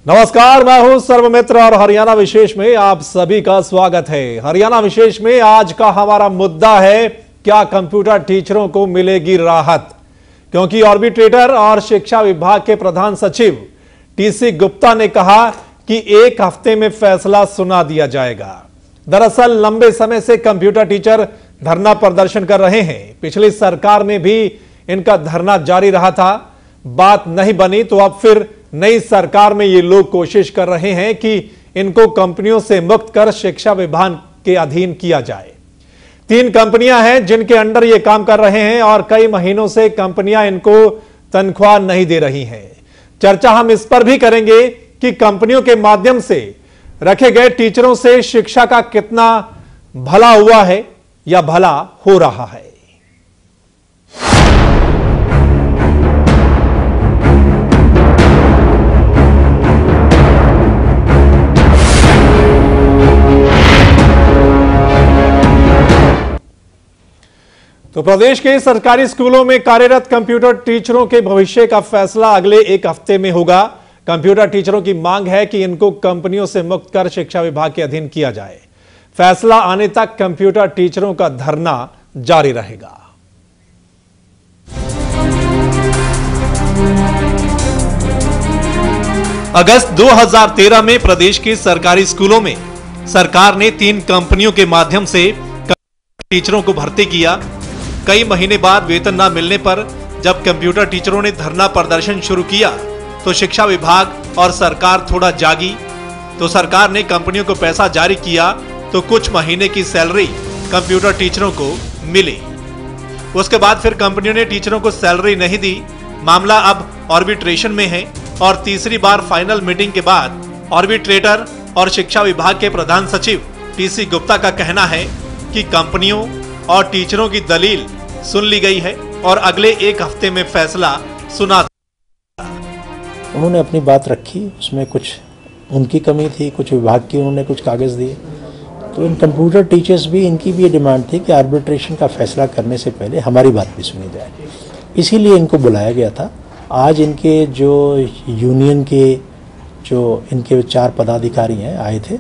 नमस्कार, मैं हूं सर्वमित्र और हरियाणा विशेष में आप सभी का स्वागत है। हरियाणा विशेष में आज का हमारा मुद्दा है, क्या कंप्यूटर टीचरों को मिलेगी राहत? क्योंकि आर्बिट्रेटर और शिक्षा विभाग के प्रधान सचिव टीसी गुप्ता ने कहा कि एक हफ्ते में फैसला सुना दिया जाएगा। दरअसल लंबे समय से कंप्यूटर टीचर धरना प्रदर्शन कर रहे हैं। पिछली सरकार में भी इनका धरना जारी रहा था, बात नहीं बनी तो अब फिर नई सरकार में ये लोग कोशिश कर रहे हैं कि इनको कंपनियों से मुक्त कर शिक्षा विभाग के अधीन किया जाए। 3 कंपनियां हैं जिनके अंडर ये काम कर रहे हैं और कई महीनों से कंपनियां इनको तनख्वाह नहीं दे रही हैं। चर्चा हम इस पर भी करेंगे कि कंपनियों के माध्यम से रखे गए टीचरों से शिक्षा का कितना भला हुआ है या भला हो रहा है। तो प्रदेश के सरकारी स्कूलों में कार्यरत कंप्यूटर टीचरों के भविष्य का फैसला अगले एक हफ्ते में होगा। कंप्यूटर टीचरों की मांग है कि इनको कंपनियों से मुक्त कर शिक्षा विभाग के अधीन किया जाए। फैसला आने तक कंप्यूटर टीचरों का धरना जारी रहेगा। अगस्त 2013 में प्रदेश के सरकारी स्कूलों में सरकार ने 3 कंपनियों के माध्यम से टीचरों को भर्ती किया। कई महीने बाद वेतन न मिलने पर जब कंप्यूटर टीचरों ने धरना प्रदर्शन शुरू किया तो शिक्षा विभाग और सरकार थोड़ा जागी। तो सरकार ने कंपनियों को पैसा जारी किया तो कुछ महीने की सैलरी कंप्यूटर टीचरों को मिली। उसके बाद फिर कंपनियों ने टीचरों को सैलरी नहीं दी। मामला अब आर्बिट्रेशन में है और तीसरी बार फाइनल मीटिंग के बाद आर्बिट्रेटर और शिक्षा विभाग के प्रधान सचिव टीसी गुप्ता का कहना है कि कंपनियों और टीचरों की दलील सुन ली गई है और अगले एक हफ्ते में फैसला सुना। उन्होंने अपनी बात रखी, उसमें कुछ उनकी कमी थी, कुछ विभाग की उन्होंने कुछ कागज दिए। तो इन कंप्यूटर टीचर्स भी, इनकी भी ये डिमांड थी कि आर्बिट्रेशन का फैसला करने से पहले हमारी बात भी सुनी जाए। इसीलिए इनको बुलाया गया था। आज इनके जो यूनियन के जो इनके 4 पदाधिकारी हैं आए थे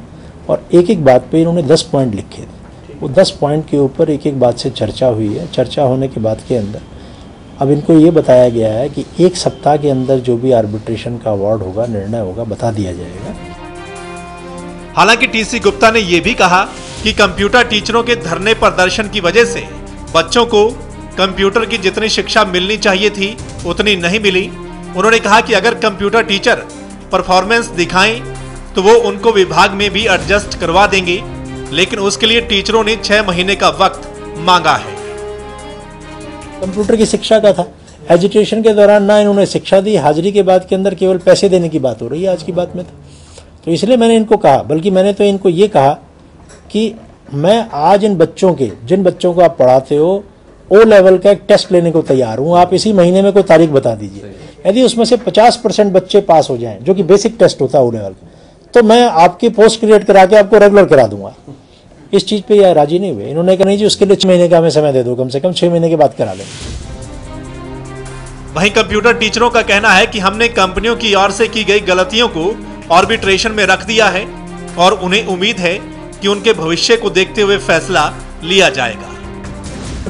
और एक एक बात पे इन्होंने 10 पॉइंट लिखे थे। वो 10 पॉइंट के ऊपर एक एक बात से चर्चा हुई है। चर्चा होने के बाद के अंदर अब इनको ये बताया गया है कि एक सप्ताह के अंदर जो भी आर्बिट्रेशन का अवार्ड होगा, निर्णय होगा, बता दिया जाएगा। हालांकि टीसी गुप्ता ने यह भी कहा कि कंप्यूटर टीचरों के धरने प्रदर्शन की वजह से बच्चों को कंप्यूटर की जितनी शिक्षा मिलनी चाहिए थी उतनी नहीं मिली। उन्होंने कहा कि अगर कंप्यूटर टीचर परफॉर्मेंस दिखाएं तो वो उनको विभाग में भी एडजस्ट करवा देंगे, लेकिन उसके लिए टीचरों ने 6 महीने का वक्त मांगा है। कंप्यूटर की शिक्षा का था, एजुकेशन के दौरान ना इन्होंने शिक्षा दी, हाजिरी के बाद के अंदर केवल पैसे देने की बात हो रही है आज की बात में। तो इसलिए मैंने इनको कहा, बल्कि मैंने तो इनको ये कहा कि मैं आज इन बच्चों के, जिन बच्चों को आप पढ़ाते हो, O लेवल का एक टेस्ट लेने को तैयार हूँ। आप इसी महीने में कोई तारीख बता दीजिए। यदि उसमें से 50% बच्चे पास हो जाएं, जो कि बेसिक टेस्ट होता है O लेवल, तो मैं आपकी पोस्ट क्रिएट करा के आपको रेगुलर करा दूंगा। इस चीज पे यह राजी नहीं हुए। इन्होंने कहा नहीं जी, उसके लिए 6 महीने का हमें समय दे दो, कम से कम 6 महीने के बाद करा लें। वहीं कंप्यूटर टीचरों का कहना है कि हमने कंपनियों की ओर से की गई गलतियों को आर्बिट्रेशन में रख दिया है और उन्हें उम्मीद है कि उनके भविष्य को देखते हुए फैसला लिया जाएगा।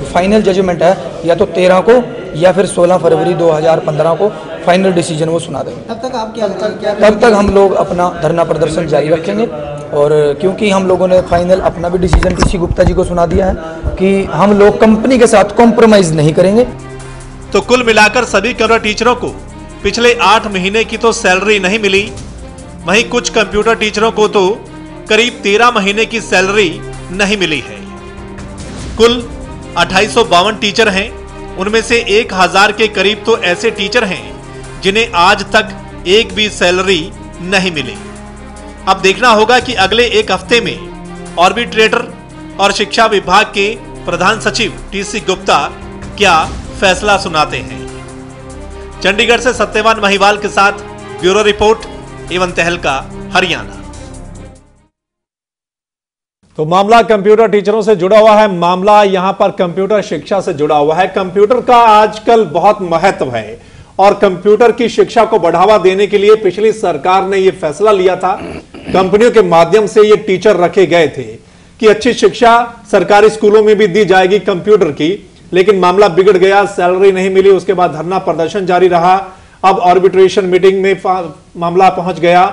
फाइनल जजमेंट है या तो 13 को या फिर 16 फरवरी 2015 को फाइनल डिसीजन वो सुना देंगे। तब तक हम लोग अपना धरना प्रदर्शन जारी रखेंगे और क्योंकि हम लोगों ने फाइनल अपना भी डिसीजन टीसी गुप्ता जी को सुना दिया है कि हम लोग कंपनी के साथ कॉम्प्रोमाइज नहीं करेंगे। तो कुल मिलाकर सभी कंप्यूटर टीचरों को पिछले 8 महीने की तो सैलरी नहीं मिली, वहीं कुछ कंप्यूटर टीचरों को तो करीब 13 महीने की सैलरी नहीं मिली है। कुल 2852 टीचर हैं, उनमें से 1000 के करीब तो ऐसे टीचर हैं जिन्हें आज तक एक भी सैलरी नहीं मिली। अब देखना होगा कि अगले एक हफ्ते में आर्बिट्रेटर और शिक्षा विभाग के प्रधान सचिव टीसी गुप्ता क्या फैसला सुनाते हैं। चंडीगढ़ से सत्यवान महिवाल के साथ ब्यूरो रिपोर्ट एवं तहलका हरियाणा। तो मामला कंप्यूटर टीचरों से जुड़ा हुआ है, मामला यहां पर कंप्यूटर शिक्षा से जुड़ा हुआ है। कंप्यूटर का आजकल बहुत महत्व है और कंप्यूटर की शिक्षा को बढ़ावा देने के लिए पिछली सरकार ने यह फैसला लिया था। कंपनियों के माध्यम से ये टीचर रखे गए थे कि अच्छी शिक्षा सरकारी स्कूलों में भी दी जाएगी कंप्यूटर की, लेकिन मामला बिगड़ गया, सैलरी नहीं मिली। उसके बाद धरना प्रदर्शन जारी रहा। अब आर्बिट्रेशन मीटिंग में मामला पहुंच गया,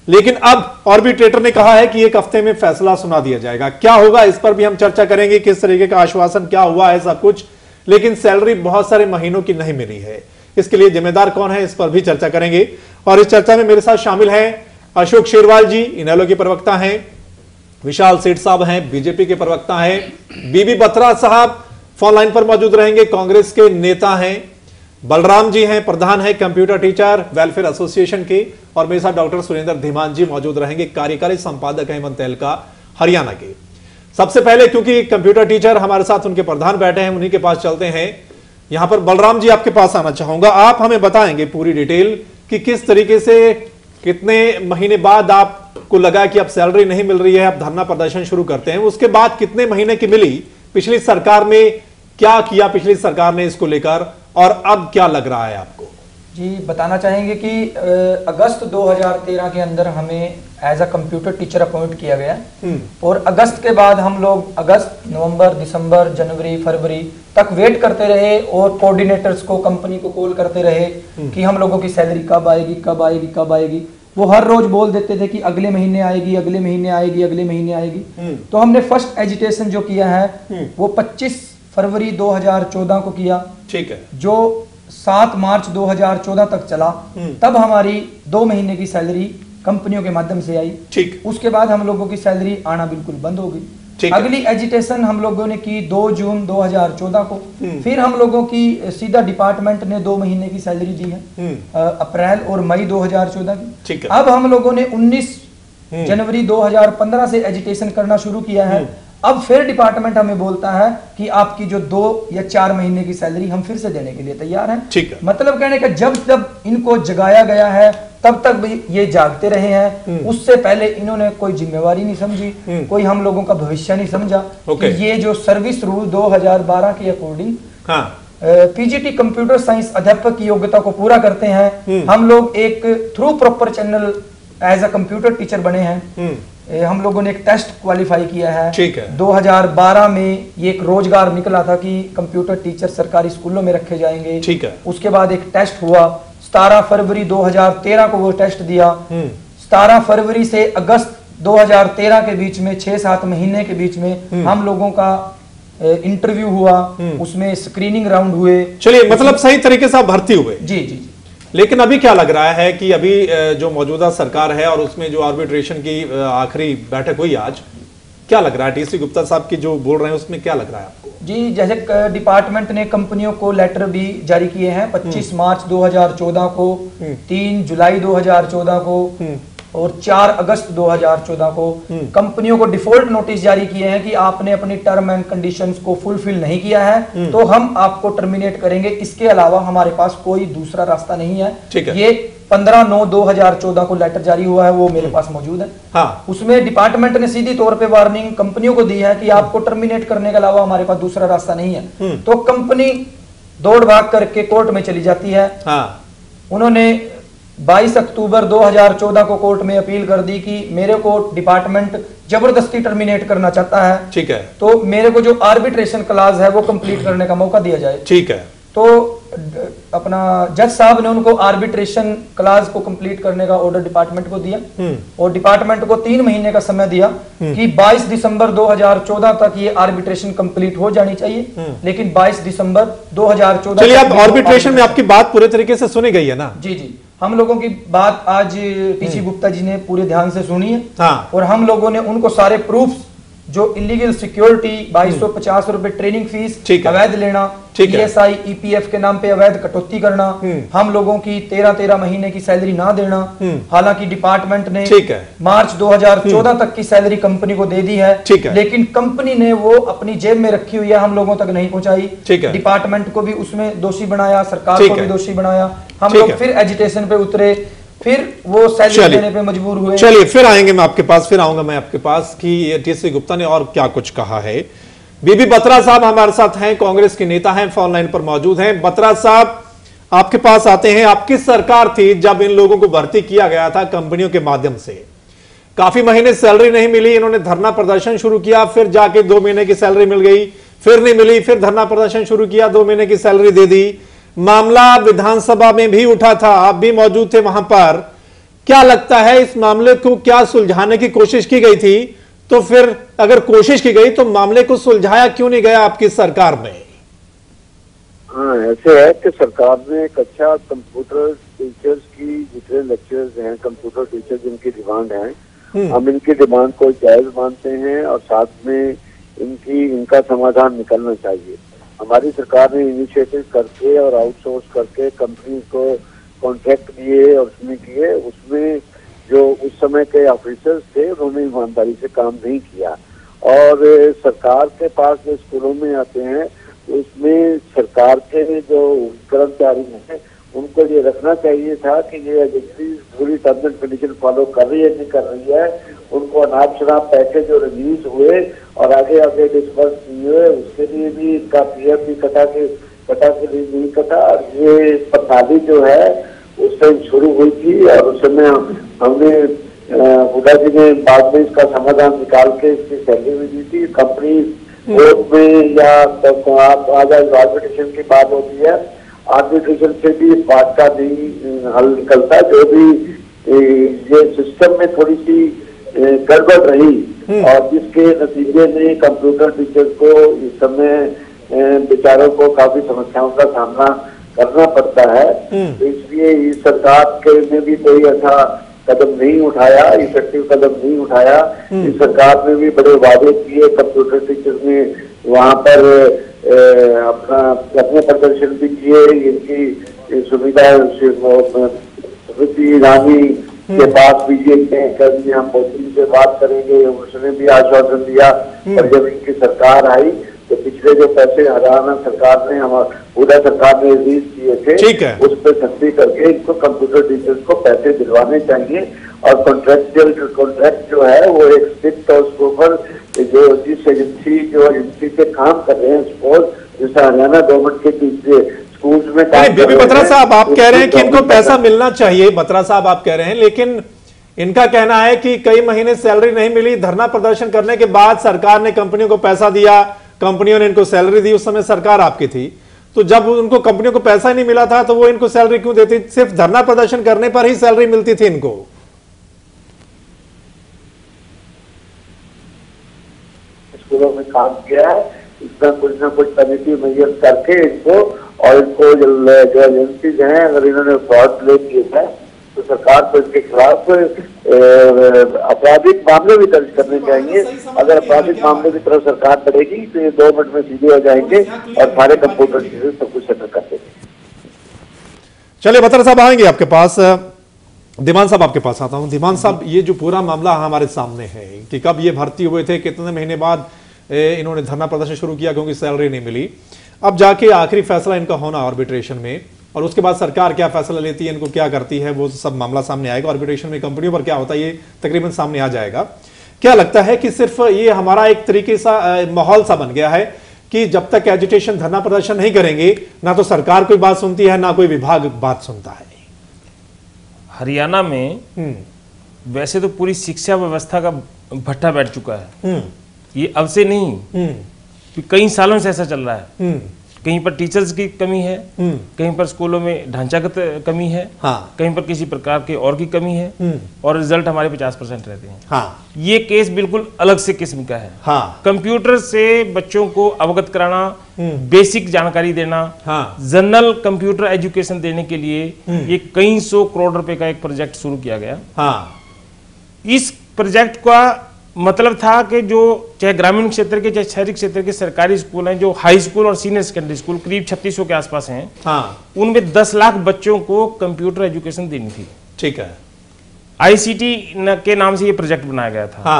लेकिन अब आर्बिट्रेटर ने कहा है कि एक हफ्ते में फैसला सुना दिया जाएगा। क्या होगा इस पर भी हम चर्चा करेंगे, किस तरीके का आश्वासन, क्या हुआ है सब कुछ। लेकिन सैलरी बहुत सारे महीनों की नहीं मिली है, इसके लिए जिम्मेदार कौन है, इस पर भी चर्चा करेंगे। और इस चर्चा में मेरे साथ शामिल हैं अशोक शेरवाल जी, इनेलो के प्रवक्ता हैं, विशाल सेठ साहब हैं, बीजेपी के प्रवक्ता हैं, बीबी बत्रा साहब फोन लाइन पर मौजूद रहेंगे, कांग्रेस के नेता हैं, बलराम जी हैं, प्रधान है कंप्यूटर टीचर वेलफेयर एसोसिएशन के, और मेरे साथ डॉक्टर सुरेंद्र धीमान जी मौजूद रहेंगे, कार्यकारी संपादक हैं हेमंत का हरियाणा के। सबसे पहले क्योंकि कंप्यूटर टीचर हमारे साथ उनके प्रधान बैठे हैं, उन्हीं के पास चलते हैं। यहां पर बलराम जी आपके पास आना चाहूंगा, आप हमें बताएंगे पूरी डिटेल कि किस तरीके से, कितने महीने बाद आपको लगा कि अब सैलरी नहीं मिल रही है, अब धरना प्रदर्शन शुरू करते हैं, उसके बाद कितने महीने की मिली, पिछली सरकार ने क्या किया पिछली सरकार ने इसको लेकर, और अब क्या लग रहा है आपको? जी बताना चाहेंगे कि अगस्त 2013 के अंदर हमें as a computer teacher appoint किया गया, और अगस्त के बाद हम लोग अगस्त, नवंबर, दिसंबर, जनवरी, फरवरी तक वेट करते रहे, और कोऑर्डिनेटर्स को, कंपनी को कॉल करते रहे कि हम लोगों की सैलरी कब आएगी, कब आएगी, कब आएगी। वो हर रोज बोल देते थे कि अगले महीने आएगी, अगले महीने आएगी, अगले महीने आएगी। तो हमने फर्स्ट एजिटेशन जो किया है वो 25 फरवरी 2014 को किया, ठीक है, जो 7 मार्च 2014 तक चला। तब हमारी 2 महीने की सैलरी कंपनियों के माध्यम से आई, ठीक। उसके बाद हम लोगों की सैलरी आना बिल्कुल बंद हो गई। अगली एजिटेशन हम लोगों ने की 2 जून 2014 को, फिर हम लोगों की सीधा डिपार्टमेंट ने 2 महीने की सैलरी दी है, अप्रैल और मई 2014 की। अब हम लोगों ने 19 जनवरी 2015 से एजिटेशन करना शुरू किया है। अब फिर डिपार्टमेंट हमें बोलता है कि आपकी जो 2 या 4 महीने की सैलरी हम फिर से देने के लिए तैयार हैं। ठीक है, मतलब कहने का जब जब इनको जगाया गया है तब तक भी ये जागते रहे हैं। उससे पहले इन्होंने कोई जिम्मेवारी नहीं समझी, कोई हम लोगों का भविष्य नहीं समझा कि ये जो सर्विस रूल 2012 के अकॉर्डिंग पीजीटी कंप्यूटर साइंस अध्यापक की योग्यता को पूरा करते हैं। हम लोग एक through proper channel as a computer teacher बने हैं। हम लोगों ने एक टेस्ट क्वालिफाई किया है, ठीक है। 2012 में ये एक रोजगार निकला था कि कंप्यूटर टीचर सरकारी स्कूलों में रखे जाएंगे, ठीक है। उसके बाद एक टेस्ट हुआ, 17 फरवरी 2013 को वो टेस्ट दिया। 17 फरवरी से अगस्त 2013 के बीच में 6-7 महीने के बीच में हम लोगों का इंटरव्यू हुआ, उसमें स्क्रीनिंग राउंड हुए। चलिए, मतलब सही तरीके से आप भर्ती हुए। जी जी। लेकिन अभी क्या लग रहा है कि अभी जो मौजूदा सरकार है और उसमें जो आर्बिट्रेशन की आखिरी बैठक हुई आज, क्या लग रहा है? टीसी गुप्ता साहब की जो बोल रहे हैं उसमें क्या लग रहा है आपको? जी, जैसे डिपार्टमेंट ने कंपनियों को लेटर भी जारी किए हैं 25 मार्च 2014 को, 3 जुलाई 2014 को और 4 अगस्त 2014 को कंपनियों को डिफॉल्ट नोटिस जारी किए हैं कि आपने अपनी टर्म एंड कंडीशंस को फुलफिल नहीं किया है तो हम आपको टर्मिनेट करेंगे। इसके अलावा हमारे पास कोई दूसरा रास्ता नहीं है। ये 15/9/2014 को लेटर जारी हुआ है, वो मेरे पास मौजूद है। हाँ। उसमें डिपार्टमेंट ने सीधी तौर पे वार्निंग कंपनियों को दी है कि आपको टर्मिनेट करने के अलावा हमारे पास दूसरा रास्ता नहीं है। तो कंपनी दौड़ भाग करके कोर्ट में चली जाती है। हाँ। उन्होंने 22 अक्टूबर 2014 को कोर्ट में अपील कर दी कि मेरे को डिपार्टमेंट जबरदस्ती टर्मिनेट करना चाहता है, ठीक है, तो मेरे को जो आर्बिट्रेशन क्लास है वो कंप्लीट करने का मौका दिया जाए। ठीक है। तो अपना जज साहब ने उनको आर्बिट्रेशन क्लास को कंप्लीट करने का ऑर्डर डिपार्टमेंट को दिया और डिपार्टमेंट को 3 महीने का समय दिया कि 22 दिसंबर 2014 तक ये आर्बिट्रेशन कंप्लीट हो जानी चाहिए। लेकिन 22 दिसंबर 2014, चलिए, अब आर्बिट्रेशन में आपकी बात पूरे तरीके से सुनी गई है ना? जी जी, हम लोगों की बात आज टीसी गुप्ता जी ने पूरे ध्यान से सुनी है। हाँ। और हम लोगों ने उनको सारे प्रूफ्स, जो इलीगल सिक्योरिटी, 2250 रुपए ट्रेनिंग फीस अवैध लेना, ESI EPF के नाम पे अवैध कटौती करना, हम लोगों की 13 महीने की सैलरी ना देना, हालांकि डिपार्टमेंट ने मार्च 2014 तक की सैलरी कंपनी को दे दी है, लेकिन कंपनी ने वो अपनी जेब में रखी हुई है, हम लोगों तक नहीं पहुंचाई। डिपार्टमेंट को भी उसमें दोषी बनाया, सरकार को भी दोषी बनाया। हम लोग फिर एजिटेशन पे उतरे, फिर वो सैलरी देने पे मजबूर हुए। चलिए, फिर आएंगे मैं आपके पास, फिर आऊंगा मैं आपके पास कि टीसी गुप्ता ने और क्या कुछ कहा है। बीबी बत्रा साहब हमारे साथ हैं, कांग्रेस के नेता हैं, फोन लाइन पर मौजूद हैं। बत्रा साहब, आपके पास आते हैं। आपकी सरकार थी जब इन लोगों को भर्ती किया गया था कंपनियों के माध्यम से, काफी महीने सैलरी नहीं मिली, इन्होंने धरना प्रदर्शन शुरू किया, फिर जाके 2 महीने की सैलरी मिल गई, फिर नहीं मिली, फिर धरना प्रदर्शन शुरू किया, 2 महीने की सैलरी दे दी। मामला विधानसभा में भी उठा था, आप भी मौजूद थे वहां पर। क्या लगता है इस मामले को क्या सुलझाने की कोशिश की गई थी? तो फिर अगर कोशिश की गई तो मामले को सुलझाया क्यों नहीं गया आपकी सरकार में? हाँ, ऐसे है कि सरकार ने एक अच्छा कंप्यूटर टीचर्स की जितने लेक्चर्स हैं, कंप्यूटर टीचर जिनकी डिमांड है, हम इनकी डिमांड को जायज मानते हैं और साथ में इनका समाधान निकलना चाहिए। हमारी सरकार ने इनिशिएटिव करके और आउटसोर्स करके कंपनी को कॉन्ट्रैक्ट दिए और उसमें किए, उसमें जो उस समय के ऑफिसर्स थे उन्होंने ईमानदारी से काम नहीं किया। और सरकार के पास जो स्कूलों में आते हैं उसमें सरकार के जो कर्मचारी हैं उनको ये रखना चाहिए था कि ये एजेंसी पूरी टर्म्स एंड कंडीशन फॉलो कर रही है नहीं कर रही है, उनको अनाप शनाप पैकेज जो रिलीज हुए और आगे आगे डिस्बर्स नहीं हुए उसके लिए भी इनका पीएफ भी कटा के लिए नहीं कटा। और ये प्रणाली जो है उस टाइम शुरू हुई थी और उस समय हमने हुडा जी ने बाद में इसका समाधान निकाल के इसकी सैलरी भी दी थी। कंपनी कोर्ट में या आज आर्बिट्रेशन की बात होती है, आर्बिट्रेशन से भी इस बात का नहीं हल निकलता। जो भी ये सिस्टम में थोड़ी सी गड़बड़ रही और जिसके नतीजे में कंप्यूटर टीचर्स को इस समय बेचारों को काफी समस्याओं का सामना करना पड़ता है। तो इसलिए इस सरकार के ने भी कोई ऐसा कदम नहीं उठाया, इफेक्टिव कदम नहीं उठाया। इस सरकार ने भी बड़े वादे किए, कंप्यूटर टीचर्स ने वहाँ पर अपने प्रदर्शन भी किए, इनकी सुविधा स्मृति ईरानी के पास भी ये कभी हम मोदी से बात करेंगे, उसने भी आश्वासन दिया। और जब इनकी सरकार आई तो पिछले जो पैसे हरियाणा सरकार ने पूरा सरकार ने रिलीज किए थे उस पर सख्ती करके इनको कंप्यूटर टीचर्स को पैसे दिलवाने चाहिए। और कॉन्ट्रैक्ट जो है वो एक स्ट्रिक्ट और उसके ऊपर जो जिस एजेंसी पे काम कर रहे हैं, सपोज जैसे हरियाणा गवर्नमेंट के पीछे स्कूल्स में बीबी बत्रा साहब आप कह रहे हैं कि इनको पैसा मिलना चाहिए, बत्रा साहब आप कह रहे हैं, लेकिन इनका कहना है कि कई महीने सैलरी नहीं मिली, धरना प्रदर्शन करने के बाद सरकार ने कंपनियों को पैसा दिया, कंपनियों ने इनको सैलरी दी। उस समय सरकार आपकी थी, तो जब उनको कंपनियों को पैसा ही नहीं मिला था तो वो इनको सैलरी क्यों देती? सिर्फ धरना प्रदर्शन करने पर ही सैलरी मिलती थी इनको। स्कूलों में काम किया है, इसका कुछ ना कुछ पेनल्टी मेजर करके इनको और इनको जो एजेंसीज हैं अगर इन्होंने फ्रॉड प्ले किए थे तो सरकार को इसके खिलाफ आपराधिक मामले भी दर्ज करने चाहिए। अगर आपराधिक मामले की तरफ सरकार बढ़ेगी तो ये 2 मिनट में सीधे हो जाएंगे और सारे कंप्यूटर चीजें सब कुछ सेटल कर देंगे। चलिए बत्रा साहब आएंगे आपके पास, धीमान साहब आपके पास आता हूं। धीमान साहब, ये जो पूरा मामला हमारे सामने है कि कब ये भर्ती हुए थे, कितने महीने बाद इन्होंने धरना प्रदर्शन शुरू किया क्योंकि सैलरी नहीं मिली, अब जाके आखिरी फैसला इनका होना आर्बिट्रेशन में, और उसके बाद सरकार क्या फैसला लेती है, इनको क्या करती है, वो सब मामला सामने आएगा। आर्बिट्रेशन में कंपनियों पर क्या होता है ये तकरीबन सामने आ जाएगा। क्या लगता है कि सिर्फ ये हमारा एक तरीके सा माहौल सा बन गया है कि जब तक एजुटेशन धरना प्रदर्शन नहीं करेंगे ना तो सरकार कोई बात सुनती है ना कोई विभाग बात सुनता है? हरियाणा में वैसे तो पूरी शिक्षा व्यवस्था का भट्टा बैठ चुका है, ये अब से नहीं, कई सालों से ऐसा चल रहा है। कहीं पर टीचर्स की कमी है, कहीं पर स्कूलों में ढांचागत कमी है, कहीं पर किसी प्रकार के और की कमी है, और रिजल्ट हमारे 50% रहते हैं। ये केस बिल्कुल अलग से किस्म का है। कंप्यूटर से बच्चों को अवगत कराना, बेसिक जानकारी देना, जनरल कंप्यूटर एजुकेशन देने के लिए ये कई 100 करोड़ रुपए का एक प्रोजेक्ट शुरू किया गया। इस प्रोजेक्ट का मतलब था कि जो चाहे ग्रामीण क्षेत्र के चाहे शहरी क्षेत्र के सरकारी स्कूल हैं, जो हाई स्कूल और सीनियर सेकेंडरी स्कूल करीब 3600 के आसपास हैं, उनमें 10 लाख बच्चों को कंप्यूटर एजुकेशन देनी थी। ठीक है। आईसीटी के नाम से ये प्रोजेक्ट बनाया गया था।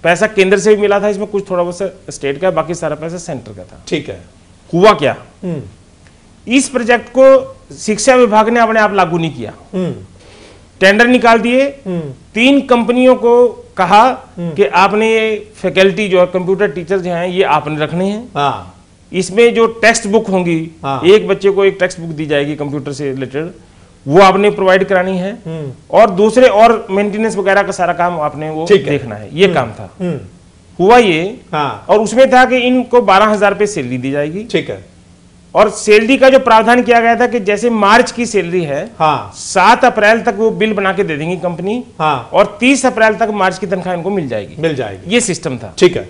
पैसा केंद्र से भी मिला था, इसमें कुछ थोड़ा बहुत स्टेट का, बाकी सारा पैसा सेंटर का था। ठीक है। हुआ क्या, इस प्रोजेक्ट को शिक्षा विभाग ने अपने आप लागू नहीं किया, टेंडर निकाल दिए, 3 कंपनियों को कहा कि आपने ये फैकल्टी जो है कंप्यूटर टीचर जो हैं ये आपने रखने हैं। इसमें जो टेक्स्ट बुक होंगी, हाँ। एक बच्चे को एक टेक्स्ट बुक दी जाएगी कंप्यूटर से रिलेटेड, वो आपने प्रोवाइड करानी है, और दूसरे और मेंटेनेंस वगैरह का सारा काम आपने वो देखना है, ये काम था। हुआ ये, हाँ। और उसमें था कि इनको 12,000 रुपये सैलरी दी जाएगी। ठीक है। और सैलरी का जो प्रावधान किया गया था कि जैसे मार्च की सैलरी है, हाँ। 7 अप्रैल तक वो बिल बना के दे देंगी कंपनी, हाँ। और 30 अप्रैल तक मार्च की तनख्वाह इनको मिल जाएगी। ये सिस्टम था। ठीक है।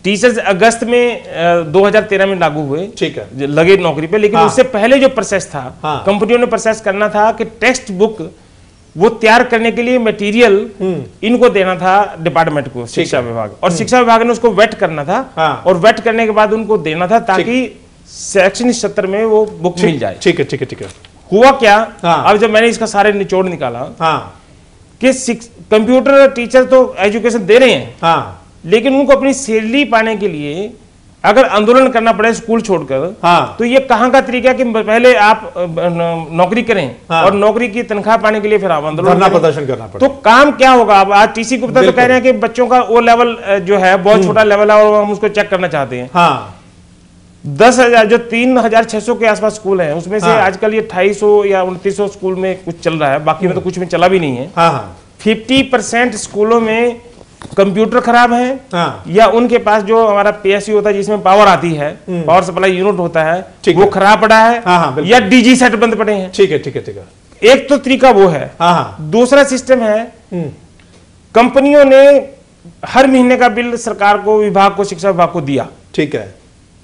टीचर्स अगस्त में 2013 में लागू हुए, ठीक है, लगे नौकरी पे, लेकिन हाँ। उससे पहले जो प्रोसेस था, हाँ। कंपनियों ने प्रोसेस करना था कि टेक्स्ट बुक वो तैयार करने के लिए मटेरियल इनको देना था डिपार्टमेंट को, शिक्षा विभाग, और शिक्षा विभाग ने उसको वेट करना था, हाँ। और वेट करने के बाद उनको देना था ताकि शैक्षणिक सत्र में वो बुक मिल जाए। ठीक है, ठीक है, ठीक है। हुआ क्या, हाँ। अब जब मैंने इसका सारे निचोड़ निकाला, हाँ। कि कंप्यूटर टीचर तो एजुकेशन दे रहे हैं, हाँ। लेकिन उनको अपनी सैलरी पाने के लिए अगर आंदोलन करना पड़े स्कूल छोड़कर, हाँ। तो ये कहाँ का तरीका कि पहले आप नौकरी करें, हाँ। और नौकरी की तनख्वाह पाने के लिए फिर आप आंदोलन धरना करें। प्रदर्शन करना पड़े। तो काम क्या होगा। अब आज टीसी गुप्ता तो कह रहे हैं कि बच्चों का वो लेवल जो है बहुत छोटा लेवल है, और हम उसको चेक करना चाहते हैं। हाँ। 10,000 जो 3,600 के आसपास स्कूल हैं, उसमें से हाँ। आजकल ये 250 या 2900 स्कूल में कुछ चल रहा है, बाकी में तो कुछ में चला भी नहीं है। हाँ। 50% स्कूलों में कंप्यूटर खराब है, हाँ। या उनके पास जो हमारा पीएसयू होता है जिसमें पावर आती है, पावर सप्लाई यूनिट होता है, वो खराब पड़ा है, हाँ, हाँ, या डीजी सेट बंद पड़े हैं। ठीक है, ठीक है, ठीक है। एक तो तरीका वो है। हाँ। दूसरा सिस्टम है, कंपनियों ने हर महीने का बिल सरकार को, विभाग को, शिक्षा विभाग को दिया। ठीक है।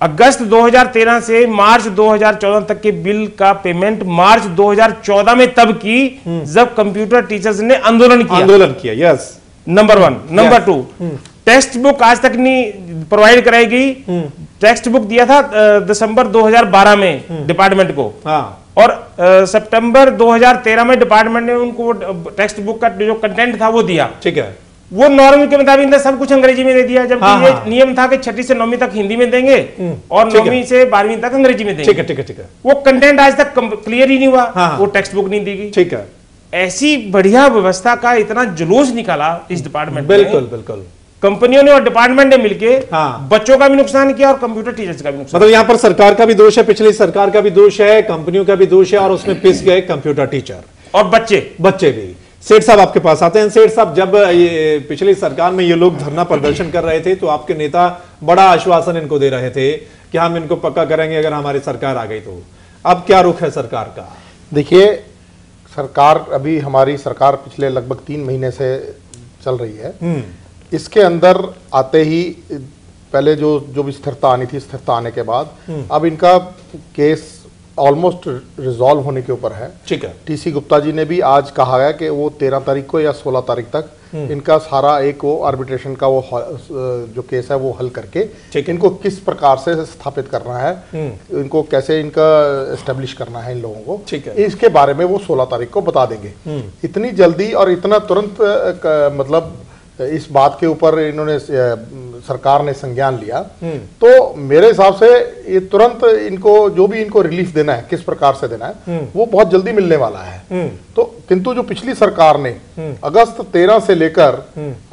अगस्त 2013 से मार्च 2014 तक के बिल का पेमेंट मार्च 2014 में तब की जब कंप्यूटर टीचर्स ने आंदोलन किया। Yes. Number 1। Number 2, text book आज तक नहीं प्रोवाइड कराएगी। टेक्स्ट बुक दिया था दिसंबर 2012 में डिपार्टमेंट को, हाँ। और सितंबर 2013 में डिपार्टमेंट ने उनको टेक्स्ट बुक का जो कंटेंट था वो दिया। ठीक है। वो नॉर्म के मुताबिक सब कुछ अंग्रेजी में दे दिया, जबकि हाँ, ये हाँ। नियम था कि 6ठी से 9वीं तक हिंदी में देंगे, और 9वीं से 12वीं तक अंग्रेजी में देंगे। ठीक है, ठीक है, ठीक है। वो कंटेंट आज तक क्लियर ही नहीं हुआ। हाँ। वो टेक्स्ट बुक नहीं दी गई। ठीक है। ऐसी बढ़िया व्यवस्था का इतना जुलूस निकाला इस डिपार्टमेंट में। बिल्कुल, बिल्कुल। कंपनियों ने और डिपार्टमेंट ने मिलके हाँ। बच्चों का भी नुकसान किया और कंप्यूटर टीचर्स का भी नुकसान। मतलब यहाँ पर सरकार का भी दोष है, पिछली सरकार का भी दोष है, कंपनियों का भी दोष है, और उसमें पिस गए कंप्यूटर टीचर और बच्चे भी। सेठ साहब आपके पास आते हैं। सेठ साहब, जब ये पिछली सरकार में ये लोग धरना प्रदर्शन कर रहे थे तो आपके नेता बड़ा आश्वासन इनको दे रहे थे कि हम इनको पक्का करेंगे अगर हमारी सरकार आ गई तो। अब क्या रुख है सरकार का? देखिए, सरकार, अभी हमारी सरकार पिछले लगभग 3 महीने से चल रही है। इसके अंदर आते ही पहले जो भी स्थिरता आनी थी, स्थिरता आने के बाद अब इनका केस ऑलमोस्ट रिजॉल्व होने के ऊपर है। ठीक है। टीसी गुप्ता जी ने भी आज कहा है कि वो 13 तारीख को या 16 तारीख तक इनका सारा एक वो आर्बिट्रेशन का वो जो केस है वो हल करके इनको किस प्रकार से स्थापित करना है, इनको कैसे इनका एस्टेब्लिश करना है इन लोगों को, ठीक है, इसके बारे में वो 16 तारीख को बता देंगे। इतनी जल्दी और इतना तुरंत मतलब इस बात के ऊपर इन्होंने सरकार ने संज्ञान लिया, तो मेरे हिसाब से ये तुरंत इनको जो भी इनको रिलीफ देना है, किस प्रकार से देना है, वो बहुत जल्दी मिलने वाला है। तो किंतु जो पिछली सरकार ने अगस्त 13 से लेकर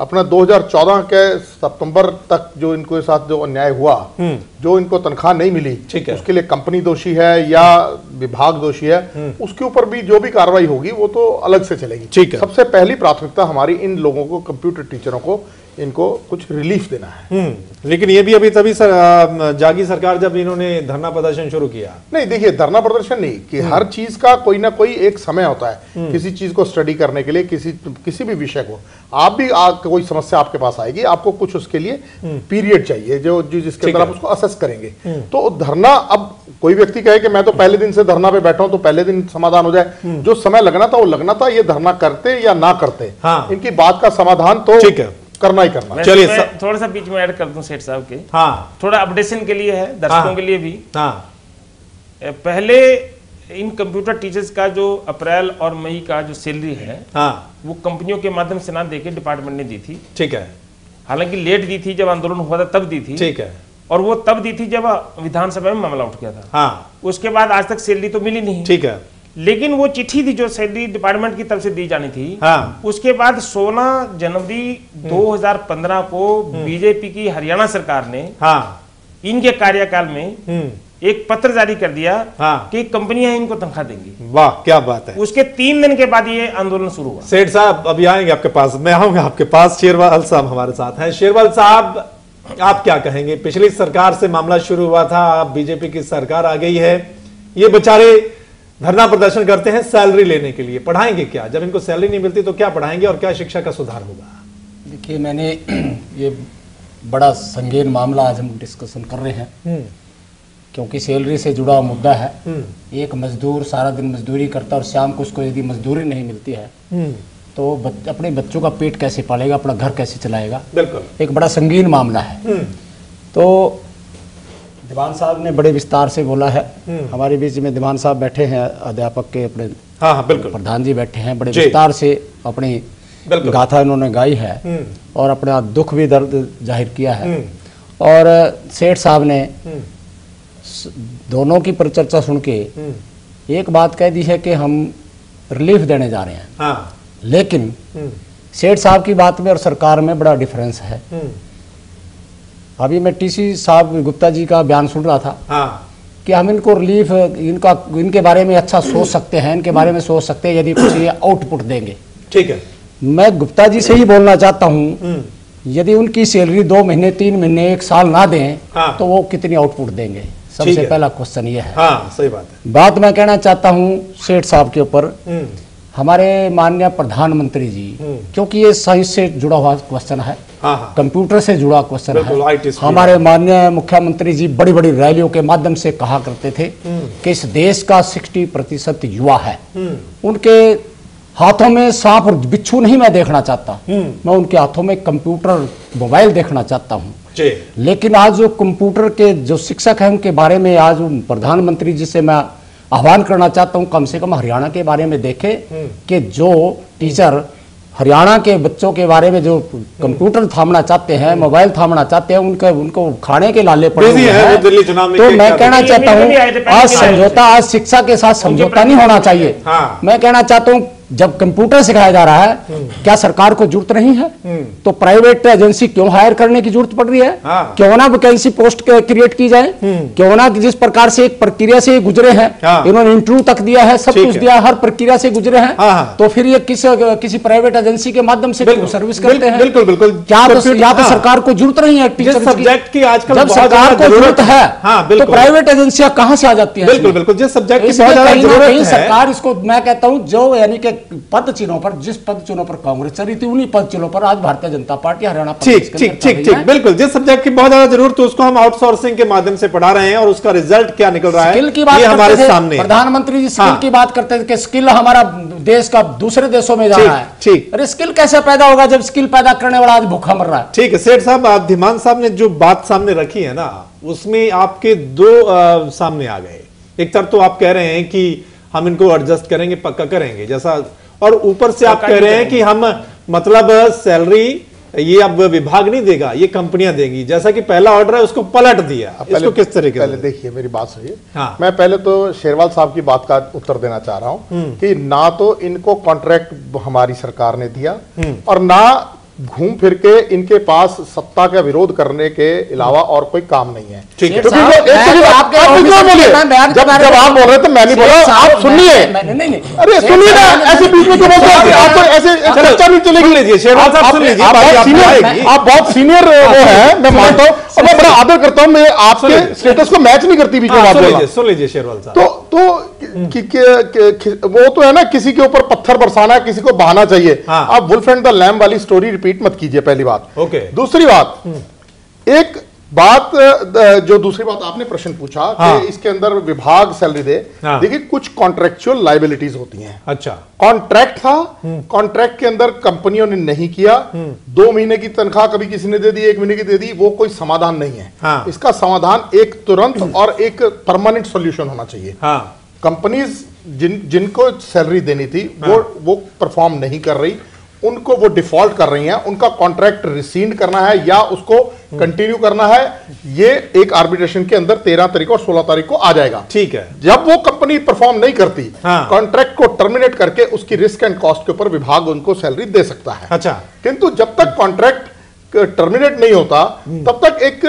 अपना 2014 के सितंबर तक जो इनको साथ जो अन्याय हुआ, जो इनको तनख्वाह नहीं मिली, उसके लिए कंपनी दोषी है या विभाग दोषी है, उसके ऊपर भी जो भी कार्रवाई होगी वो तो अलग से चलेगी। सबसे पहली प्राथमिकता हमारी इन लोगों को, कंप्यूटर टीचरों को, इनको कुछ रिलीफ देना है। लेकिन ये भी अभी तभी जागी सरकार जब इन्होंने धरना प्रदर्शन शुरू किया। नहीं, देखिए, धरना प्रदर्शन नहीं कि हर चीज का कोई ना कोई एक समय होता है। किसी चीज को स्टडी करने के लिए, किसी भी विषय को आप भी कोई समस्या आपके पास आएगी, आपको कुछ उसके लिए पीरियड चाहिए जो जिसके अंदर आप उसको असेस करेंगे। तो धरना, अब कोई व्यक्ति कहे कि मैं तो पहले दिन से धरना पे बैठा हूं तो पहले दिन समाधान हो जाए, जो समय लगना था वो लगना था। ये धरना करते या ना करते, इनकी बात का समाधान तो करना ही करना। चलिए, थोड़ा सा बीच में ऐड कर दूं सेठ साहब के, थोड़ा अपडेशन के लिए है, दर्शकों के लिए भी। पहले इन कंप्यूटर टीचर्स का जो अप्रैल और मई का जो सैलरी है, वो कंपनियों के माध्यम से ना देके डिपार्टमेंट ने दी थी। ठीक है। हालांकि लेट दी थी, जब आंदोलन हुआ था तब दी थी। ठीक है। और वो तब दी थी जब विधानसभा में मामला उठ गया था। उसके बाद आज तक सैलरी तो मिली नहीं। ठीक है। लेकिन वो चिट्ठी थी जो सैलरी डिपार्टमेंट की तरफ से दी जानी थी, उसके बाद 16 जनवरी 2015 को बीजेपी की हरियाणा सरकार ने इनके कार्यकाल में एक पत्र जारी कर दिया कि कंपनियां इनको तनख्वाह देंगी। वाह क्या बात है। उसके 3 दिन के बाद ये आंदोलन शुरू हुआ। सेठ साहब अभी आएंगे आपके पास, मैं आऊंगा आपके पास। शेरवाल साहब हमारे साथ हैं। शेरवाल साहब आप क्या कहेंगे? पिछली सरकार से मामला शुरू हुआ था, अब बीजेपी की सरकार आ गई है, ये बेचारे धरना प्रदर्शन करते हैं सैलरी लेने के लिए, पढ़ाएंगे क्या? जब इनको सैलरी नहीं मिलती तो क्या पढ़ाएंगे और क्या शिक्षा का सुधार होगा? देखिए, मैंने ये बड़ा संगीन मामला आज हम डिस्कशन कर रहे हैं क्योंकि सैलरी से जुड़ा मुद्दा है। एक मजदूर सारा दिन मजदूरी करता है और शाम को उसको यदि मजदूरी नहीं मिलती है तो अपने बच्चों का पेट कैसे पालेगा, अपना घर कैसे चलाएगा? बिल्कुल, एक बड़ा संगीन मामला है। तो दीवान साहब ने बड़े विस्तार से बोला है। हमारे बीच में दीवान साहब बैठे हैं, अध्यापक के अपने बिल्कुल प्रधान जी बैठे हैं, बड़े विस्तार से अपनी गाथा इन्होंने गाई है और अपना दुख भी दर्द जाहिर किया है। और सेठ साहब ने दोनों की परिचर्चा सुन के एक बात कह दी है कि हम रिलीफ देने जा रहे हैं। लेकिन सेठ साहब की बात में और सरकार में बड़ा डिफरेंस है। अभी मैं टीसी साहब गुप्ता जी का बयान सुन रहा था कि हम इनको रिलीफ इनके बारे में अच्छा सोच सकते हैं, इनके बारे में सोच सकते हैं यदि कुछ ये आउटपुट देंगे। ठीक है, मैं गुप्ता जी से ही बोलना चाहता हूं, यदि उनकी सैलरी 2 महीने 3 महीने 1 साल ना दें तो वो कितनी आउटपुट देंगे? सबसे पहला क्वेश्चन ये है। सही बात है। बात मैं कहना चाहता हूं सेठ साहब के ऊपर, हमारे माननीय प्रधानमंत्री जी, क्योंकि ये साइंस से जुड़ा हुआ क्वेश्चन है, कंप्यूटर से जुड़ा क्वेश्चन है। हमारे माननीय मुख्यमंत्री जी बड़ी बड़ी रैलियों के माध्यम से कहा करते थे कि इस देश का 60% युवा है, उनके हाथों में सांप और बिच्छू नहीं मैं देखना चाहता, मैं उनके हाथों में कंप्यूटर मोबाइल देखना चाहता हूं। लेकिन आज जो कंप्यूटर के जो शिक्षक हैं उनके बारे में आज प्रधानमंत्री जी से मैं आह्वान करना चाहता हूं, कम से कम हरियाणा के बारे में देखें कि जो टीचर हरियाणा के बच्चों के बारे में जो कंप्यूटर थामना चाहते हैं, मोबाइल थामना चाहते हैं, उनको खाने के लाले पड़े हुए हैं। तो मैं कहना चाहता हूं आज शिक्षा के साथ समझौता नहीं होना चाहिए। मैं कहना चाहता हूं जब कंप्यूटर सिखाया जा रहा है, क्या सरकार को जरूरत नहीं है? तो प्राइवेट एजेंसी क्यों हायर करने की जरूरत पड़ रही है? क्यों ना वैकेंसी पोस्ट क्रिएट की जाए? क्यों ना जिस प्रकार से एक प्रक्रिया से गुजरे हैं, इन्होंने इंटरव्यू तक दिया है, सब कुछ दिया, हर प्रक्रिया से गुजरे हैं, तो फिर ये किसी प्राइवेट एजेंसी के माध्यम से सर्विस करते हैं? बिल्कुल बिल्कुल। क्या तो सरकार को जरूरत नहीं है टीचर सब्जेक्ट की? आजकल जब सरकार को जरूरत है तो प्राइवेट एजेंसियां कहां से आ जाती है? बिल्कुल बिल्कुल। जिस सब्जेक्ट की बहुत ज्यादा जरूरत है, सरकार इसको मैं कहता हूं जो यानी कि पद चिन्हों पर, जिस पद चिन्हों पर कांग्रेस चली थी उन्हीं पद चिन्हों पर आज भारतीय जनता पार्टी हरियाणा ठीक बिल्कुल। जिस सब्जेक्ट की बहुत ज्यादा जरूरत है उसको हम आउटसोर्सिंग के माध्यम से पढ़ा रहे हैं और उसका रिजल्ट क्या निकल रहा है स्किल की बात ये हमारे सामने। प्रधानमंत्री जी स्किल की बात करते थे कि स्किल हमारा देश का दूसरे देशों में जा रहा है। ठीक, अरे स्किल कैसे पैदा होगा जब स्किल पैदा करने वाला आज भूखा मर रहा है? ठीक है सेठ साहब, आप धीमान साहब ने जो बात सामने रखी है ना, उसमें आपके 2 सामने आ गए। एक तरफ तो आप कह रहे हैं कि हम इनको एडजस्ट करेंगे, पक्का करेंगे जैसा, और ऊपर से आप कह रहे हैं कि हम मतलब सैलरी ये अब विभाग नहीं देगा, ये कंपनियां देंगी, जैसा कि पहला ऑर्डर है उसको पलट दिया। इसको किस तरीके से? पहले देखिए मेरी बात सुनिए। मैं पहले तो शेरवाल साहब की बात का उत्तर देना चाह रहा हूं कि ना तो इनको कॉन्ट्रैक्ट हमारी सरकार ने दिया और ना घूम फिर के इनके पास सत्ता का विरोध करने के अलावा और कोई काम नहीं है। ठीक है, जब आप बोल रहे थे मैं नहीं बोला, आप सुनिए। अरे सुनिए ना, ऐसे बीच में क्यों बोलते हैं? आप तो ऐसे चर्चा नहीं चलेगी। आप बहुत सीनियर वो है, मैं मानता हूँ और मैं बड़ा आदर करता हूँ, मैं आपके स्टेटस को मैच नहीं करती बीच में बात बोलना। सुन लीजिए शेरवाल साहब। वो तो है ना, किसी के ऊपर पत्थर बरसाना है, किसी को बहाना चाहिए। आप वुल्फ एंड द लैम्ब वाली स्टोरी रिपीट मत कीजिए, पहली बात। दूसरी बात, एक बात जो दूसरी बात आपने प्रश्न पूछा कि इसके अंदर विभाग सैलरी दे। देखिए कुछ कॉन्ट्रेक्चुअल लाइबिलिटीज होती हैं। अच्छा, कॉन्ट्रैक्ट था, कॉन्ट्रैक्ट के अंदर कंपनियों ने नहीं किया, 2 महीने की तनख्वाह कभी किसी ने दे दी, 1 महीने की दे दी, वो कोई समाधान नहीं है। इसका समाधान एक तुरंत और एक परमानेंट सॉल्यूशन होना चाहिए। कंपनीज जिनको सैलरी देनी थी वो परफॉर्म नहीं कर रही, उनको वो डिफॉल्ट कर रही हैं, उनका कॉन्ट्रैक्ट रिसीड करना है या उसको कंटिन्यू करना है, ये एक आर्बिट्रेशन के अंदर 13 तारीख और 16 तारीख को आ जाएगा। ठीक है, जब वो कंपनी परफॉर्म नहीं करती, कॉन्ट्रैक्ट को टर्मिनेट करके उसकी रिस्क एंड कॉस्ट के ऊपर विभाग उनको सैलरी दे सकता है। अच्छा, किंतु जब तक कॉन्ट्रैक्ट टर्मिनेट नहीं होता तब तक एक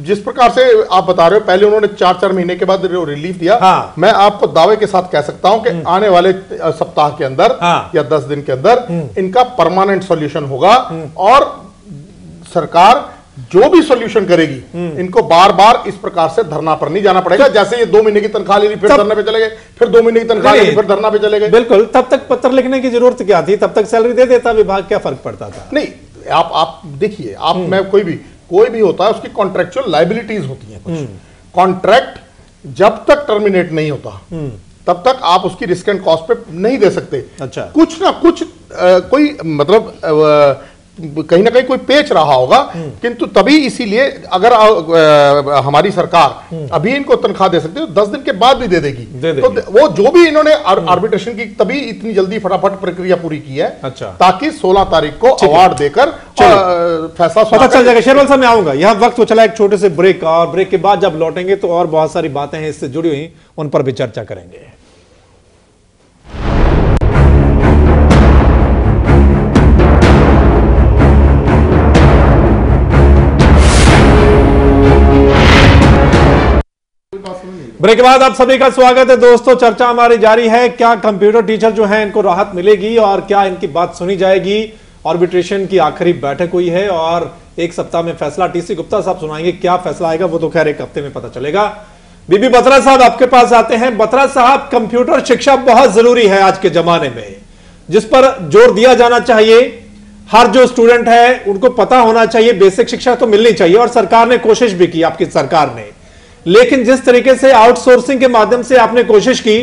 जिस प्रकार से आप बता रहे हो, पहले उन्होंने 4-4 महीने के बाद रिलीफ दिया। हाँ। मैं आपको दावे के साथ कह सकता हूं कि आने वाले सप्ताह के अंदर या 10 दिन के अंदर इनका परमानेंट सॉल्यूशन होगा और सरकार जो भी सॉल्यूशन करेगी इनको बार बार इस प्रकार से धरना पर नहीं जाना पड़ेगा। जैसे ये 2 महीने की तनख्वाह ले ली फिर धरने पे चले गए, फिर 2 महीने की तनख्वाह ले ली फिर धरना पे चले गए। बिल्कुल, तब तक पत्र लिखने की जरूरत क्या थी? तब तक सैलरी दे देता विभाग, क्या फर्क पड़ता था? नहीं, आप देखिए, आप मैं कोई भी होता है उसकी कॉन्ट्रेक्चुअल लाइबिलिटीज होती है। कुछ कॉन्ट्रैक्ट जब तक टर्मिनेट नहीं होता तब तक आप उसकी रिस्क एंड कॉस्ट पे नहीं दे सकते। अच्छा, कुछ ना कुछ कोई मतलब कहीं ना कहीं कोई पेच रहा होगा, किंतु तभी इसीलिए अगर हमारी सरकार अभी इनको तनख्वाह दे सकती है तो 10 दिन के बाद भी दे देगी। तो वो जो भी इन्होंने आर्बिट्रेशन की तभी इतनी जल्दी फटाफट प्रक्रिया पूरी की है। अच्छा, ताकि 16 तारीख को अवार्ड देकर फैसला पता चल जाएगा। शेरवाल साहब, मैं आऊंगा, यह वक्त हो चला एक छोटे से ब्रेक का, और ब्रेक के बाद जब लौटेंगे तो और बहुत सारी बातें हैं इससे जुड़ी हुई, उन पर भी चर्चा करेंगे। ब्रेक के बाद आप सभी का स्वागत है दोस्तों। चर्चा हमारी जारी है। क्या कंप्यूटर टीचर जो हैं इनको राहत मिलेगी और क्या इनकी बात सुनी जाएगी? आर्बिट्रेशन की आखिरी बैठक हुई है और एक सप्ताह में फैसला। टीसी गुप्ता साहब सुनाएंगे क्या फैसला आएगा, वो तो खैर एक हफ्ते में पता चलेगा। बीबी बत्रा साहब आपके पास आते हैं। बत्रा साहब, कंप्यूटर शिक्षा बहुत जरूरी है आज के जमाने में, जिस पर जोर दिया जाना चाहिए। हर जो स्टूडेंट है उनको पता होना चाहिए, बेसिक शिक्षा तो मिलनी चाहिए, और सरकार ने कोशिश भी की, आपकी सरकार ने। लेकिन जिस तरीके से आउटसोर्सिंग के माध्यम से आपने कोशिश की,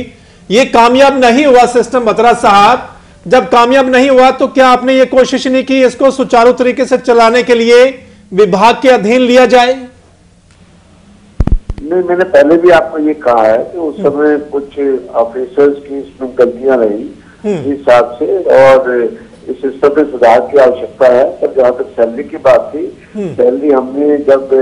यह कामयाब नहीं हुआ सिस्टम। बत्रा साहब, जब कामयाब नहीं हुआ तो क्या आपने यह कोशिश नहीं की इसको सुचारू तरीके से चलाने के लिए विभाग के अधीन लिया जाए? नहीं, मैंने पहले भी आपको ये कहा है कि उस समय कुछ ऑफिसर्स की इसमें गलतियां रही इस हिसाब से, और इस सिस्टम में सुधार की आवश्यकता है। पर जहां तक सैलरी की बात थी, सैलरी हमने जब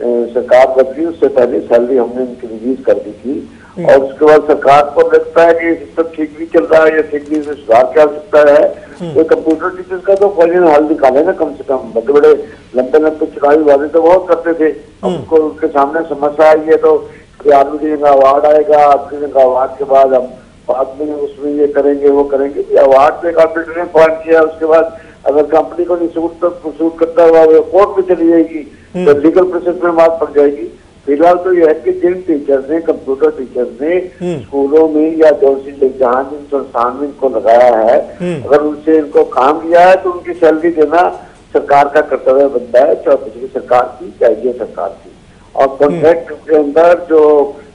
सरकार बदली उससे पहले सैलरी हमने इनकी रिलीज कर दी थी, और उसके बाद सरकार को लगता है कि सिस्टम ठीक भी चल रहा है या ठीक भी सुधार की आवश्यकता है, तो कंप्यूटर टीचर्स का तो फौरन हल निकाले ना। कम से कम बड़े बड़े लंबे चुनावी वादे तो बहुत करते थे, अब उसको उनके सामने समस्या आई है तो आर्मी का अवार्ड आएगा, आर्मी का अवार्ड के बाद हम बाद में उसमें ये करेंगे वो करेंगे। अवार्ड पे कंप्यूटर ने पॉइंट किया, उसके बाद अगर कंपनी को नहीं सूट करता हुआ वो कोर्ट में चली जाएगी तो लीगल प्रोसेस में बात पड़ जाएगी। फिलहाल तो यह है कि जिन टीचर्स ने, कंप्यूटर टीचर्स ने स्कूलों में या जहाँ जिन संस्थान में इनको लगाया है, अगर उनसे इनको काम लिया है तो उनकी सैलरी देना सरकार का कर्तव्य बनता है, चाहे पिछली सरकार की चाहे ये सरकार की। और कॉन्ट्रैक्ट के अंदर जो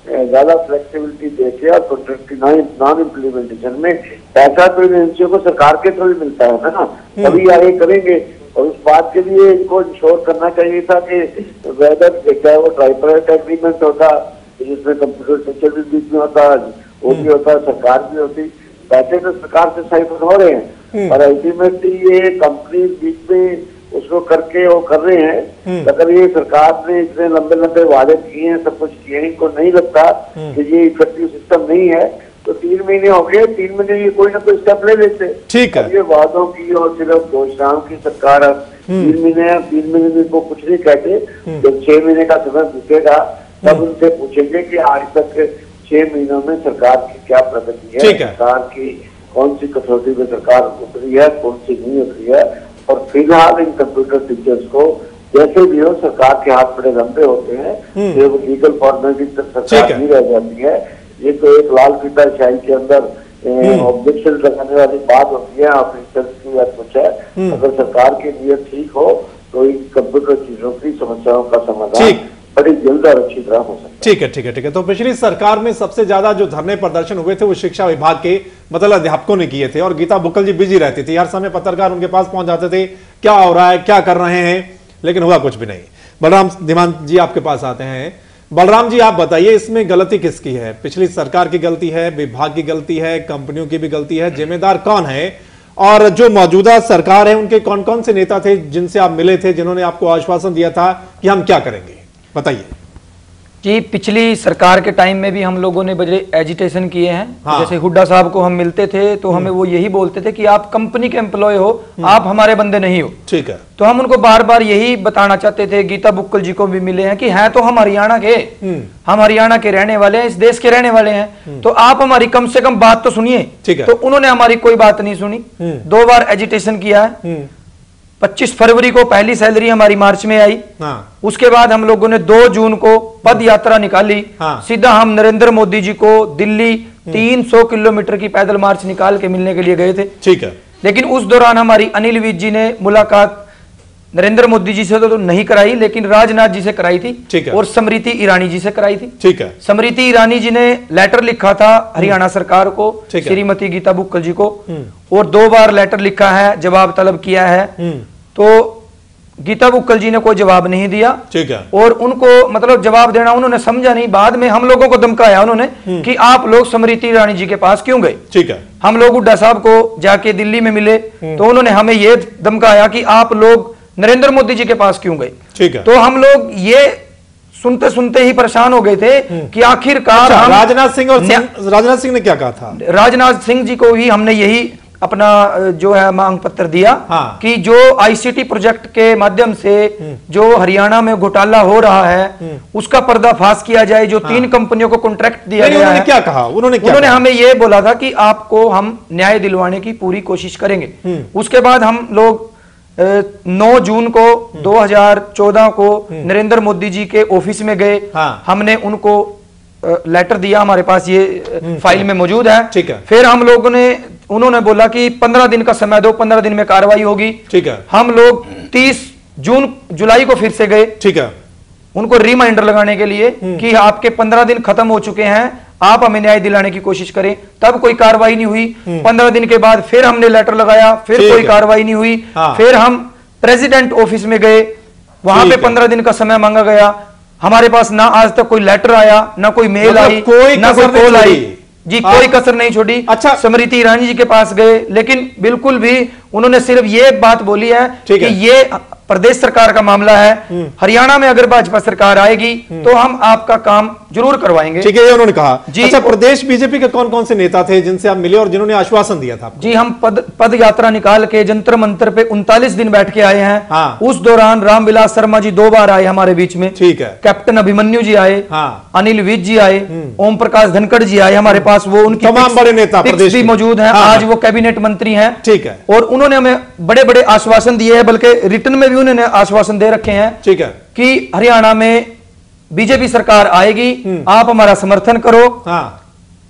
ज्यादा फ्लेक्सिबिलिटी देके और कॉन्ट्रैक्ट की नॉन इम्प्लीमेंटेशन में पैसा तो एजेंसियों को सरकार के थ्रू मिलता है ना, तभी आगे करेंगे। और उस बात के लिए इनको इंश्योर करना चाहिए था कि वेदर चाहे वो ट्राइपरेट एग्रीमेंट होता जिसमें कंप्यूटर टीचर भी बीच में होता, वो भी होता, सरकार भी होती। पैसे तो सरकार से साइफर हो रहे हैं, पर अल्टीमेटली ये कंपनी बीच में उसको करके वो कर रहे हैं। अगर ये सरकार ने इतने लंबे वादे किए हैं, सब कुछ किए हैं, इनको नहीं लगता कि ये इफेक्टिव सिस्टम नहीं है, तो 3 महीने हो गए, 3 महीने ये कोई ना कोई स्टेप ले लेते। ठीक है, ये वादों की और सिर्फ घोषणाओं की सरकार अब 3 महीने में को कुछ नहीं कहते। जब 6 महीने का समय बीतेगा तब उनसे पूछेंगे कि आज तक 6 महीनों में सरकार की क्या प्रगति है, सरकार की कौन सी कसौटी में सरकार उतरी है, कौन सी नहीं उतरी है। और फिलहाल इन कंप्यूटर टीचर्स को जैसे भी हो, सरकार के हाथ बड़े लंबे होते हैं, तो लीगल फॉर्मेलिटी तक सरकार नहीं रह जाती है। ये तो एक लाल फीता शाही के अंदर ऑब्जेक्शन लगाने वाली बात होती है ऑफिसर्स की या कुछ है। अगर सरकार की नीयत ठीक हो तो इन कंप्यूटर चीजों की समस्याओं का समाधान बड़ी जल्द और अच्छी तरह हो सकता है। ठीक है। तो पिछली सरकार में सबसे ज्यादा जो धरने प्रदर्शन हुए थे वो शिक्षा विभाग के मतलब अध्यापकों ने किए थे, और गीता बुक्कल जी बिजी रहती थी, हर समय पत्रकार उनके पास पहुंच जाते थे, क्या हो रहा है, क्या कर रहे हैं, लेकिन हुआ कुछ भी नहीं। बलराम धीमान जी आपके पास आते हैं। बलराम जी, आप बताइए इसमें गलती किसकी है? पिछली सरकार की गलती है, विभाग की गलती है, कंपनियों की भी गलती है? जिम्मेदार कौन है? और जो मौजूदा सरकार है उनके कौन कौन से नेता थे जिनसे आप मिले थे, जिन्होंने आपको आश्वासन दिया था कि हम क्या करेंगे? बताइए जी पिछली सरकार के टाइम में भी हम लोगों ने बड़े एजिटेशन किए हैं। हाँ। जैसे हुड्डा साहब को हम मिलते थे तो हमें वो यही बोलते थे कि आप कंपनी के एम्प्लॉय हो, आप हमारे बंदे नहीं हो। ठीक है। तो हम उनको बार बार यही बताना चाहते थे। गीता बुक्कल जी को भी मिले हैं कि हैं तो हम हरियाणा के, हम हरियाणा के रहने वाले हैं, इस देश के रहने वाले हैं, तो आप हमारी कम से कम बात तो सुनिए। तो उन्होंने हमारी कोई बात नहीं सुनी। 2 बार एजिटेशन किया है। 25 फरवरी को पहली सैलरी हमारी मार्च में आई। हाँ। उसके बाद हम लोगों ने 2 जून को पद यात्रा निकाली। हाँ। सीधा हम नरेंद्र मोदी जी को दिल्ली 300 किलोमीटर की पैदल मार्च निकाल के मिलने के लिए गए थे। ठीक है। लेकिन उस दौरान हमारी अनिल विज जी ने मुलाकात नरेंद्र मोदी जी से तो नहीं कराई, लेकिन राजनाथ जी से कराई थी और स्मृति ईरानी जी से कराई थी। ठीक है। स्मृति ईरानी जी ने लेटर लिखा था हरियाणा सरकार को, श्रीमती गीता बुक्कल जी को, और 2 बार लेटर लिखा है, जवाब तलब किया है। तो गीता बुक्कल जी ने कोई जवाब नहीं दिया। ठीक है। और उनको मतलब जवाब देना उन्होंने समझा नहीं। बाद में हम लोगों को धमकाया उन्होंने कि आप लोग स्मृति ईरानी जी के पास क्यों गए। ठीक है। हम लोग हुड्डा साहब को जाके दिल्ली में मिले तो उन्होंने हमें ये धमकाया कि आप लोग नरेंद्र मोदी जी के पास क्यों गए। ठीक है। तो हम लोग ये सुनते सुनते ही परेशान हो गए थे कि आखिरकार राजनाथ सिंह ने क्या कहा था? राजनाथ सिंह जी को ही हमने यही अपना जो है मांग पत्र दिया। हाँ। कि जो आईसीटी प्रोजेक्ट के माध्यम से जो हरियाणा में घोटाला हो रहा है उसका पर्दाफाश किया जाए। जो 3 कंपनियों को कॉन्ट्रैक्ट दिया गया है। क्या कहा उन्होंने हमें यह बोला था कि आपको हम न्याय दिलवाने की पूरी कोशिश करेंगे। उसके बाद हम लोग 9 जून को 2014 को नरेंद्र मोदी जी के ऑफिस में गए। हाँ। हमने उनको लेटर दिया, हमारे पास ये फाइल में मौजूद है। ठीक है। फिर हम लोगों ने, उन्होंने बोला कि 15 दिन का समय दो, 15 दिन में कार्रवाई होगी। ठीक है। हम लोग 30 जुलाई को फिर से गए। ठीक है। उनको रिमाइंडर लगाने के लिए कि आपके 15 दिन खत्म हो चुके हैं, आप हमें न्याय दिलाने की कोशिश करें। तब कोई कार्रवाई नहीं हुई। 15 दिन के बाद फिर हमने लेटर लगाया, फिर कोई कार्रवाई नहीं हुई। हाँ। फिर हम प्रेसिडेंट ऑफिस में गए, वहां पे 15 दिन का समय मांगा गया। हमारे पास ना आज तक कोई लेटर आया, ना कोई मेल आई, ना कोई कॉल आई जी। कोई कसर नहीं छोड़ी। अच्छा, स्मृति ईरानी जी के पास गए, लेकिन बिल्कुल भी उन्होंने सिर्फ ये बात बोली है कि ये प्रदेश सरकार का मामला है, हरियाणा में अगर भाजपा सरकार आएगी तो हम आपका काम जरूर करवाएंगे। ठीक है, ये उन्होंने कहा जी। अच्छा, प्रदेश बीजेपी के कौन कौन से नेता थे जिनसे आप मिले और जिन्होंने आश्वासन दिया था? जी, हम पद यात्रा निकाल के जंतर मंतर पे 39 दिन बैठ के आए हैं। हाँ। उस दौरान रामविलास शर्मा जी 2 बार आए हमारे बीच में। ठीक है। कैप्टन अभिमन्यु जी आए। हाँ। अनिल विज जी आए। ओम प्रकाश धनखड़ जी आए हमारे पास, वो उनकी तमाम बड़े नेता प्रदेश भी मौजूद है। आज वो कैबिनेट मंत्री है। ठीक है। और उन्होंने हमें बड़े बड़े आश्वासन दिए हैं, बल्कि रिटर्न में भी उन्होंने आश्वासन दे रखे हैं। ठीक है। कि हरियाणा में बीजेपी सरकार आएगी, आप हमारा समर्थन करो। हाँ।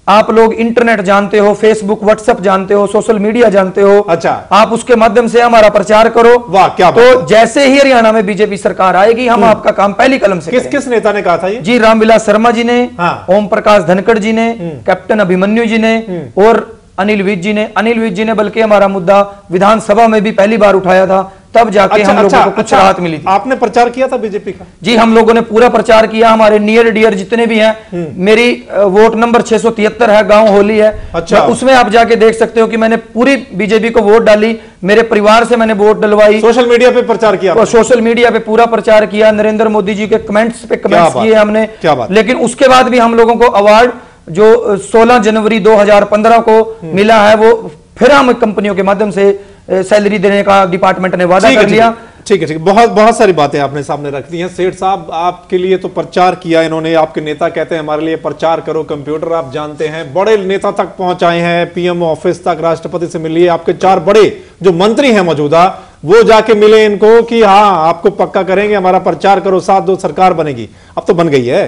आप लोग इंटरनेट जानते हो, फेसबुक व्हाट्सएप जानते हो, सोशल मीडिया जानते हो। अच्छा। आप उसके माध्यम से हमारा प्रचार करो। वाह, क्या बात। तो जैसे ही हरियाणा में बीजेपी सरकार आएगी, हम आपका काम पहली कलम से करेंगे। किस नेता ने कहा था ये? जी, रामविलास शर्मा जी ने। हाँ। ओम प्रकाश धनखड़ जी ने, कैप्टन अभिमन्यु जी ने और अनिल विज जी ने। अनिल विज जी ने बल्कि हमारा मुद्दा विधानसभा में भी पहली बार उठाया था, तब जाके हम लोगों को कुछ राहत मिली थी। आपने प्रचार किया था बीजेपी का? जी, हम लोगों ने पूरा प्रचार किया। हमारे नियर डियर जितने भी हैं, मेरी वोट नंबर 673 है, गांव होली है। अच्छा। उसमें आप जाके देख सकते हो कि मैंने पूरी बीजेपी को वोट डाली, मेरे परिवार से मैंने वोट डलवाई। सोशल मीडिया पे प्रचार किया? सोशल मीडिया पे पूरा प्रचार किया, नरेंद्र मोदी जी के कमेंट्स पे कमेंट्स किए हमने। क्या बात। लेकिन उसके बाद भी हम लोगों को अवार्ड जो 16 जनवरी 2015 को मिला है, वो फिर हम कंपनियों के माध्यम से सैलरी देने का डिपार्टमेंट ने वादा कर लिया। ठीक है, ठीक है। बहुत सारी बातें आपने सामने रख दी हैं। सेठ साहब, आपके लिए तो प्रचार किया इन्होंने, आपके नेता कहते हैं हमारे लिए प्रचार करो, कंप्यूटर आप जानते हैं, बड़े नेता तक पहुंचाए हैं, पीएम ऑफिस तक, राष्ट्रपति से मिलिए। आपके 4 बड़े जो मंत्री हैं मौजूदा, वो जाके मिले इनको कि हाँ आपको पक्का करेंगे, हमारा प्रचार करो, साथ दो, सरकार बनेगी। अब तो बन गई है।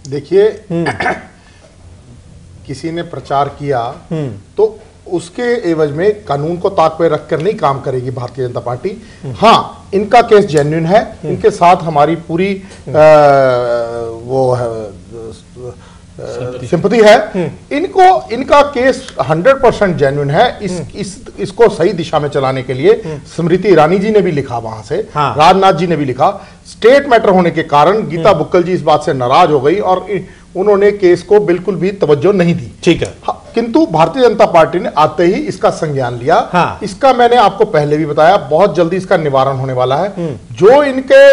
देखिए, किसी ने प्रचार किया तो उसके एवज में कानून को ताक पे रखकर नहीं काम करेगी भारतीय जनता पार्टी। हाँ, इनका केस जेन्युइन है, इनके साथ हमारी पूरी वो है सिंपैथी है। इनका केस 100% जेन्युइन है। इसको सही दिशा में चलाने के लिए स्मृति ईरानी जी ने भी लिखा वहां से। हाँ। राजनाथ जी ने भी लिखा। स्टेट मैटर होने के कारण गीता बुक्कल जी इस बात से नाराज हो गई और उन्होंने केस को बिल्कुल भी तवज्जो नहीं दी। ठीक है। हाँ, किंतु भारतीय जनता पार्टी ने आते ही इसका संज्ञान लिया। हाँ। इसका मैंने आपको पहले भी बताया, बहुत जल्दी इसका निवारण होने वाला है। जो इनके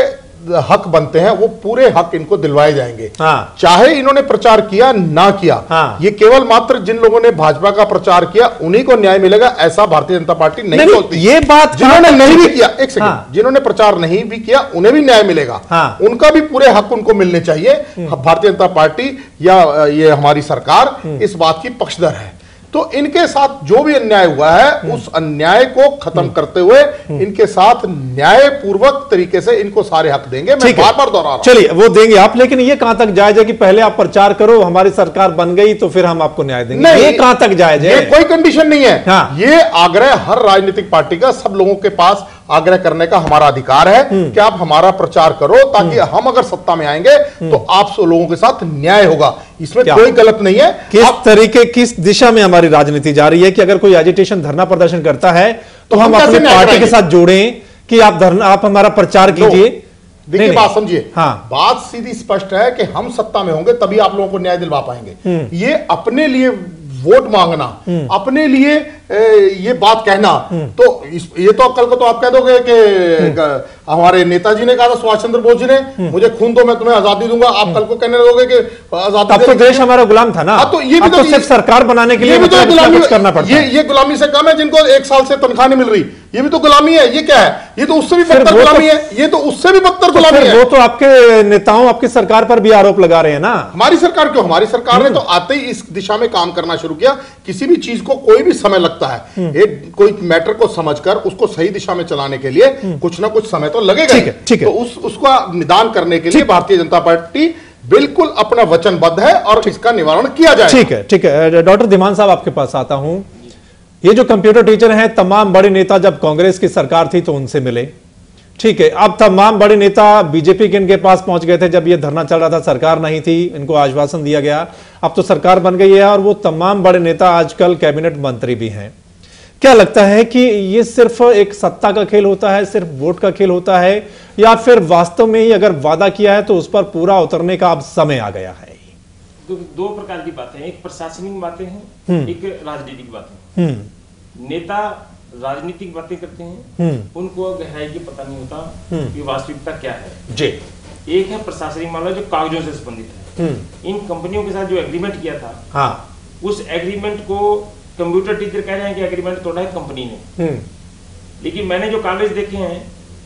हक बनते हैं वो पूरे हक इनको दिलवाए जाएंगे। हाँ। चाहे इन्होंने प्रचार किया ना किया, हाँ। ये केवल मात्र जिन लोगों ने भाजपा का प्रचार किया उन्हीं को न्याय मिलेगा, ऐसा भारतीय जनता पार्टी नहीं बोलती। ये बात जिन्होंने नहीं भी किया, एक सेकंड, हाँ। जिन्होंने प्रचार नहीं भी किया उन्हें भी न्याय मिलेगा। हाँ। उनका भी पूरे हक उनको मिलने चाहिए। भारतीय जनता पार्टी या ये हमारी सरकार इस बात की पक्षधर है। तो इनके साथ जो भी अन्याय हुआ है उस अन्याय को खत्म करते हुए इनके साथ न्यायपूर्वक तरीके से इनको सारे हक देंगे। मैं बार बार दोहरा रहा हूं। चलिए वो देंगे आप, लेकिन ये कहां तक जायज है कि पहले आप प्रचार करो, हमारी सरकार बन गई तो फिर हम आपको न्याय देंगे? ये कहां तक जायज है? ये कोई कंडीशन नहीं है। हाँ। ये आग्रह हर राजनीतिक पार्टी का, सब लोगों के पास आग्रह करने का हमारा अधिकार है कि आप हमारा प्रचार करो, ताकि हम अगर सत्ता में आएंगे तो आप लोगों के साथ न्याय होगा। इसमें कोई गलत नहीं है। किस दिशा में हमारी राजनीति जा रही है कि अगर कोई एजिटेशन, धरना प्रदर्शन करता है तो हम अपनी पार्टी के साथ जोड़ें कि आप हमारा प्रचार कीजिए? देखिए बात समझिए। हाँ। बात सीधी स्पष्ट है कि हम सत्ता में होंगे तभी आप लोगों को न्याय दिलवा पाएंगे। ये अपने लिए वोट मांगना, अपने लिए ये बात कहना, तो ये तो कल को तो आप कह दोगे कि हमारे नेताजी ने कहा था, सुभाष चंद्र बोस जी ने, मुझे खून दो मैं तुम्हें आजादी दूंगा। आप कल को कहने लगोगे कि आजादी, अब तो देश हमारा गुलाम था ना। तो ये भी तो सिर्फ सरकार बनाने के लिए गुलामी करना पड़ता है। ये गुलामी से कम है जिनको 1 साल से तनख्वाह नहीं मिल रही, ये भी तो गुलामी है। ये क्या है? ये तो उससे भी बदतर गुलामी है। ये तो उससे भी बदतर गुलामी है। वो तो आपके नेताओं, आपकी सरकार पर भी आरोप लगा रहे हैं ना। हमारी सरकार क्यों? हमारी सरकार ने तो आते ही इस दिशा में काम करना शुरू किया। किसी भी चीज को कोई भी समय लगता है, एक कोई मैटर को समझकर उसको सही दिशा में चलाने के लिए कुछ ना कुछ समय तो लगेगा। ठीक है। तो उसका निदान करने के लिए भारतीय जनता पार्टी बिल्कुल अपना वचनबद्ध है और इसका निवारण किया जाए। ठीक है। डॉक्टर धीमान साहब आपके पास आता हूं। ये जो कंप्यूटर टीचर हैं, तमाम बड़े नेता जब कांग्रेस की सरकार थी तो उनसे मिले, ठीक है। अब तमाम बड़े नेता बीजेपी के इनके पास पहुंच गए थे जब ये धरना चल रहा था, सरकार नहीं थी, इनको आश्वासन दिया गया। अब तो सरकार बन गई है और वो तमाम बड़े नेता आजकल कैबिनेट मंत्री भी हैं। क्या लगता है कि ये सिर्फ एक सत्ता का खेल होता है, सिर्फ वोट का खेल होता है, या फिर वास्तव में ही अगर वादा किया है तो उस पर पूरा उतरने का अब समय आ गया है? दो प्रकार की बातें हैं, एक प्रशासनिक बातें हैं, एक राजनीतिक बातें हैं। नेता राजनीतिक बातें करते हैं, उनको गहराई की पता नहीं होता कि वास्तविकता क्या है जी। एक है प्रशासनिक मामला जो कागजों से संबंधित है। इन कंपनियों के साथ जो एग्रीमेंट किया था, हाँ, उस एग्रीमेंट को कंप्यूटर टीचर कह रहे हैं कि एग्रीमेंट तोड़ा है कंपनी ने, लेकिन मैंने जो कागज देखे हैं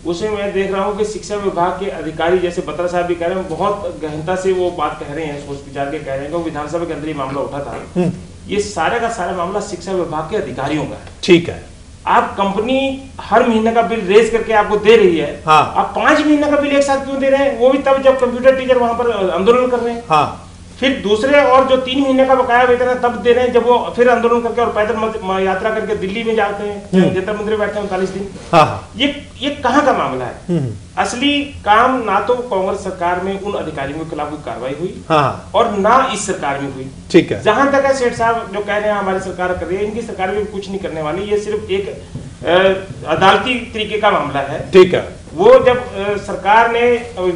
उसमें मैं देख रहा हूँ कि शिक्षा विभाग के अधिकारी, जैसे बत्रा साहब भी कह रहे हैं, बहुत गहनता से वो बात कह रहे हैं, सोच विचार के कह रहे हैं कि विधानसभा के अंदर ये मामला उठा था। ये सारे का सारा मामला शिक्षा विभाग के अधिकारियों का है। ठीक है। आप कंपनी हर महीने का बिल रेज करके आपको दे रही है, हाँ। आप 5 महीने का बिल एक साथ क्यों दे रहे हैं? वो भी तब जब कंप्यूटर टीचर वहां पर आंदोलन कर रहे हैं, हाँ। फिर दूसरे और जो 3 महीने का बकाया वेतन है तब दे रहे हैं जब वो फिर आंदोलन करके और पैदल यात्रा करके दिल्ली में जाते हैं, जंतर मंदिर बैठते हैं 39 दिन। हाँ। ये कहाँ का मामला है? असली काम ना तो कांग्रेस सरकार में उन अधिकारियों के खिलाफ कोई कार्रवाई हुई, हाँ। और ना इस सरकार में हुई। ठीक है। जहां तक है सेठ साहब जो कह रहे हैं हमारी सरकार कर रही है, इनकी सरकार भी कुछ नहीं करने वाली। ये सिर्फ एक अदालती तरीके का मामला है। ठीक है। वो जब सरकार ने,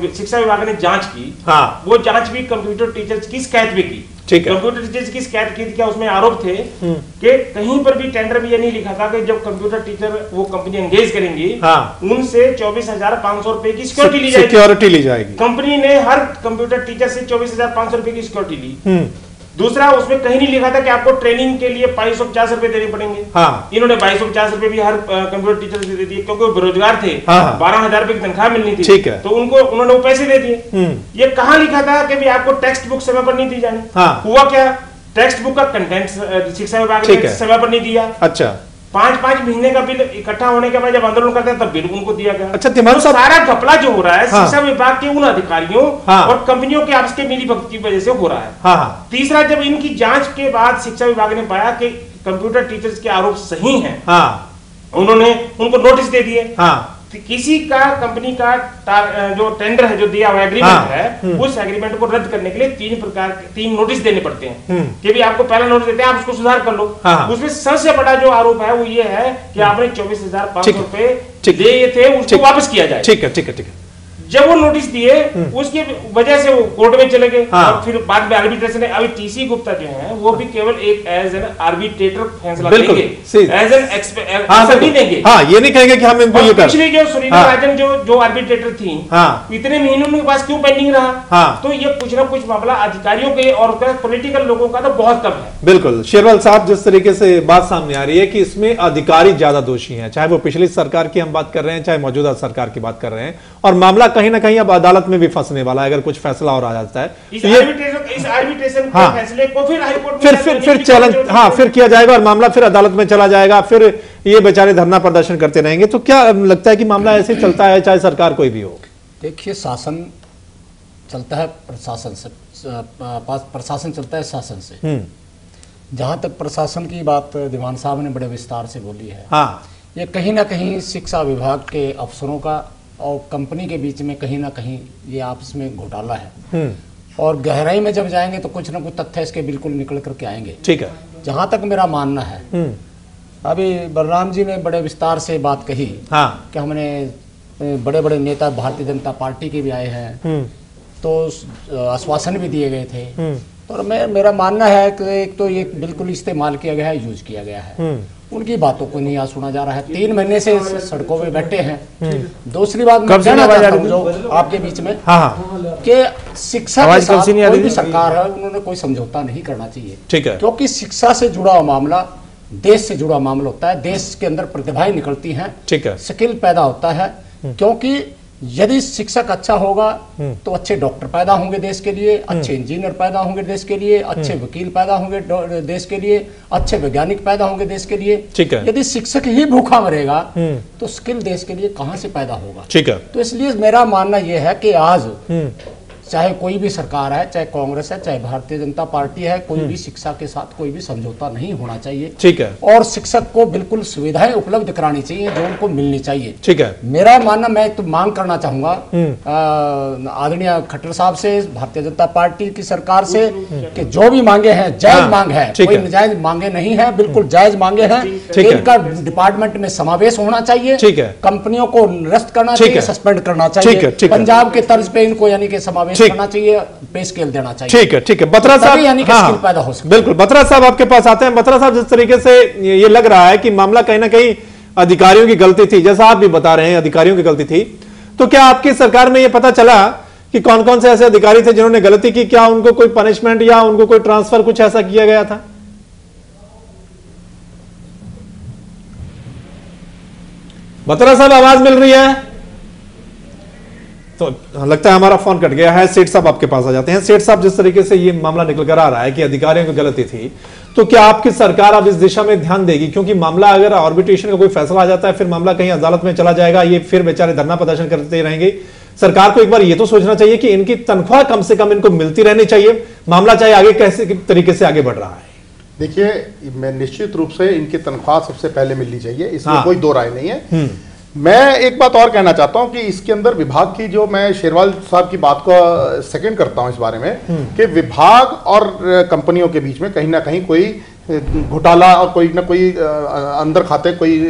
शिक्षा विभाग ने जांच की, हाँ। वो जांच भी कंप्यूटर टीचर्स की शिकायत भी की। ठीक है। कंप्यूटर टीचर्स की शिकायत की थी, क्या उसमें आरोप थे कि कहीं पर भी टेंडर में ये नहीं लिखा था कि जब कंप्यूटर टीचर वो कंपनी एंगेज करेंगी, हाँ। उनसे 24,500 रुपए की सिक्योरिटी ली जाएगी। कंपनी ने हर कंप्यूटर टीचर से 24,500 रुपए की सिक्योरिटी ली। दूसरा, उसमें कहीं नहीं लिखा था कि आपको ट्रेनिंग के लिए 2250 रुपए देने पड़ेंगे, हाँ। इन्होंने 2250 रुपए भी हर कंप्यूटर टीचर से दे दिए, क्योंकि वो बेरोजगार थे, हाँ। 12,000 रुपए की तनख्वाह मिलनी थी। ठीक है। तो उन्होंने वो पैसे दे दिए। ये कहाँ लिखा था कि भी आपको टेक्स्ट बुक समय पर नहीं दी जानी, हाँ। हुआ क्या? टेक्स्ट बुक का कंटेंट शिक्षा विभाग ने समय पर नहीं दिया। अच्छा। 5-5 महीने का बिल इकट्ठा होने के बाद जब आंदोलन करते हैं तब बिल उनको दिया गया। अच्छा, तो सारा घपला जो हो रहा है, हाँ। शिक्षा विभाग के उन अधिकारियों, हाँ। और कंपनियों के आपस के मिलीभगत की वजह से हो रहा है, हाँ। तीसरा, जब इनकी जांच के बाद शिक्षा विभाग ने पाया कि कंप्यूटर टीचर्स के आरोप सही हैं, हाँ। उन्होंने उनको नोटिस दे दिए, हाँ। किसी का कंपनी का जो टेंडर है, जो दिया हुआ एग्रीमेंट, हाँ। है, उस एग्रीमेंट को रद्द करने के लिए 3 नोटिस देने पड़ते हैं कि भी आपको पहला नोटिस देते हैं, आप उसको सुधार कर लो, हाँ। उसमें सबसे बड़ा जो आरोप है वो ये है कि आपने 24,500 रुपए दिए थे, उसको वापस किया जाए। ठीक है। जब वो नोटिस दिए उसकी वजह से वो कोर्ट में चले गए और फिर बाद में आर्बिट्रेशन है। अभी टीसी गुप्ता जो है वो भी केवल एक एज एन आर्बिट्रेटर फैसला देंगे, एज एन एक्सपर्ट नहीं देंगे। ये नहीं कहेंगे कि हम इनको ये कर। पिछली जो सुनीता राजन जो आर्बिट्रेटर थी, इतने महीनों उनके पास क्यों पेंडिंग रहा? तो ये कुछ ना कुछ मामला अधिकारियों के और पॉलिटिकल लोगों का तो बहुत कम है। बिल्कुल शेरवाल साहब, जिस तरीके से बात सामने आ रही है कि इसमें अधिकारी ज्यादा दोषी हैं, चाहे वो पिछली सरकार की हम बात कर रहे हैं, चाहे मौजूदा सरकार की बात कर रहे हैं, और मामला कहीं ना कहीं अब अदालत में भी फंसने वाला है अगर कुछ फैसला और आ जाता है। इस आर्बिट्रेशन के फैसले को फिर हाईकोर्ट में फिर चैलेंज फिर किया जाएगा और मामला फिर अदालत में चला जाएगा, फिर ये बेचारे धरना प्रदर्शन करते रहेंगे। तो क्या लगता है कि मामला ऐसे चलता है चाहे सरकार कोई भी हो? देखिए, शासन चलता है प्रशासन से, प्रशासन चलता है शासन से। जहां तक प्रशासन की बात दीवान साहब ने बड़े विस्तार से बोली है, ये कहीं ना कहीं शिक्षा विभाग के अफसरों का और कंपनी के बीच में कहीं ना कहीं ये आपस में घोटाला है। और गहराई में जब जाएंगे तो कुछ ना कुछ तथ्य इसके बिल्कुल निकल करके आएंगे। ठीक है। जहां तक मेरा मानना है, अभी बलराम जी ने बड़े विस्तार से बात कही कि हमने बड़े बड़े नेता भारतीय जनता पार्टी के भी आए हैं, तो आश्वासन भी दिए गए थे। और मेरा मानना है कि एक तो ये बिल्कुल इस्तेमाल किया गया है, यूज किया गया है, उनकी बातों को नहीं सुना जा रहा है। 3 महीने से सड़कों पे बैठे हैं। दूसरी बात मैं कहना चाहता हूं जो आपके बीच में कि शिक्षा के साथ कोई भी सरकार है उन्होंने कोई समझौता नहीं करना चाहिए। ठीक है। क्योंकि शिक्षा से जुड़ा हुआ मामला देश से जुड़ा मामला होता है, देश के अंदर प्रतिभाएं निकलती हैं, ठीक है, स्किल पैदा होता है। क्योंकि यदि शिक्षक अच्छा होगा तो अच्छे डॉक्टर पैदा होंगे देश के लिए, अच्छे इंजीनियर पैदा होंगे देश के लिए, अच्छे वकील पैदा होंगे देश के लिए, अच्छे वैज्ञानिक पैदा होंगे देश के लिए। ठीक है। यदि शिक्षक ही भूखा मरेगा तो स्किल देश के लिए कहां से पैदा होगा? ठीक है। तो इसलिए मेरा मानना यह है कि आज चाहे कोई भी सरकार है, चाहे कांग्रेस है, चाहे भारतीय जनता पार्टी है, कोई भी शिक्षा के साथ कोई भी समझौता नहीं होना चाहिए। ठीक है। और शिक्षक को बिल्कुल सुविधाएं उपलब्ध करानी चाहिए जो उनको मिलनी चाहिए। ठीक है। मेरा मानना, मैं तो मांग करना चाहूंगा आदरणीय खट्टर साहब से, भारतीय जनता पार्टी की सरकार से, कि जो भी मांगे हैं जायज मांग है, कोई नाजायज मांगे नहीं है, बिल्कुल जायज मांगे हैं। इनका डिपार्टमेंट में समावेश होना चाहिए। ठीक है। कंपनियों को निरस्त करना चाहिए, सस्पेंड करना चाहिए, पंजाब के तर्ज पे इनको यानी कि समावेश करना चाहिए, पे स्केल देना चाहिए। ठीक है। ठीक है। बत्रा साहब, यानी कि स्किल पैदा हो सके। बिल्कुल, बत्रा साहब आपके पास आते हैं। बत्रा साहब, जिस तरीके से ये लग रहा है कि मामला कहीं ना कहीं अधिकारियों की गलती थी, जैसा आप भी बता रहे हैं अधिकारियों की गलती थी, तो क्या आपकी सरकार में ये पता चला कि कौन कौन से ऐसे अधिकारी थे जिन्होंने गलती की? क्या उनको कोई पनिशमेंट या उनको कोई ट्रांसफर कुछ ऐसा किया गया था? बत्रा साहब, आवाज मिल रही है? तो लगता है हमारा फोन कट गया है। सेठ साहब आपके पास आ जाते हैं। सेठ साहब, जिस तरीके से ये मामला निकल कर आ रहा है कि अधिकारियों की गलती थी, तो क्या आपकी सरकार अब इस दिशा में ध्यान देगी? क्योंकि मामला अगर आर्बिट्रेशन का कोई फैसला आ जाता है, फिर मामला कहीं अदालत में चला जाएगा, ये फिर बेचारे धरना प्रदर्शन करते रहेंगे। सरकार को एक बार ये तो सोचना चाहिए कि इनकी तनख्वाह कम से कम इनको मिलती रहनी चाहिए, मामला चाहे आगे कैसे तरीके से आगे बढ़ रहा है। देखिए, मैं निश्चित रूप से इनकी तनख्वाह सबसे पहले मिलनी चाहिए, इसमें कोई दो राय नहीं है। मैं एक बात और कहना चाहता हूं कि इसके अंदर विभाग की, जो मैं शेरवाल साहब की बात को सेकंड करता हूं इस बारे में, कि विभाग और कंपनियों के बीच में कहीं ना कहीं कोई घोटाला और कोई ना कोई अंदर खाते कोई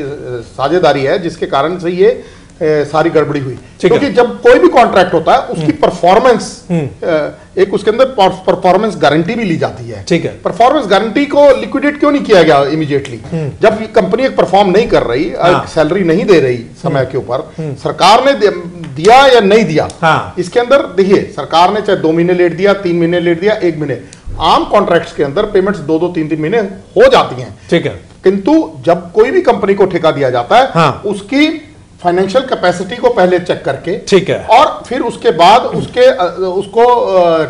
साझेदारी है, जिसके कारण से ये सारी गड़बड़ी हुई। क्योंकि जब कोई भी कॉन्ट्रैक्ट होता है उसकी परफॉर्मेंस, एक उसके अंदर परफॉर्मेंस गारंटी भी ली जाती है। ठीक है। परफॉर्मेंस गारंटी को लिक्विडेट क्यों नहीं किया गया इमीडिएटली? जब कंपनी एक परफॉर्म नहीं कर रही, सैलरी नहीं दे रही समय के ऊपर, सरकार ने दिया या नहीं दिया, इसके अंदर देखिए, सरकार ने चाहे 2 महीने लेट दिया, 3 महीने लेट दिया, 1 महीने, आम कॉन्ट्रैक्ट्स के अंदर पेमेंट्स 2-2, 3-3 महीने हो जाती हैं। ठीक है। किंतु जब कोई भी कंपनी को ठेका दिया जाता है, उसकी फाइनेंशियल कैपेसिटी को पहले चेक करके, ठीक है, और फिर उसके बाद उसको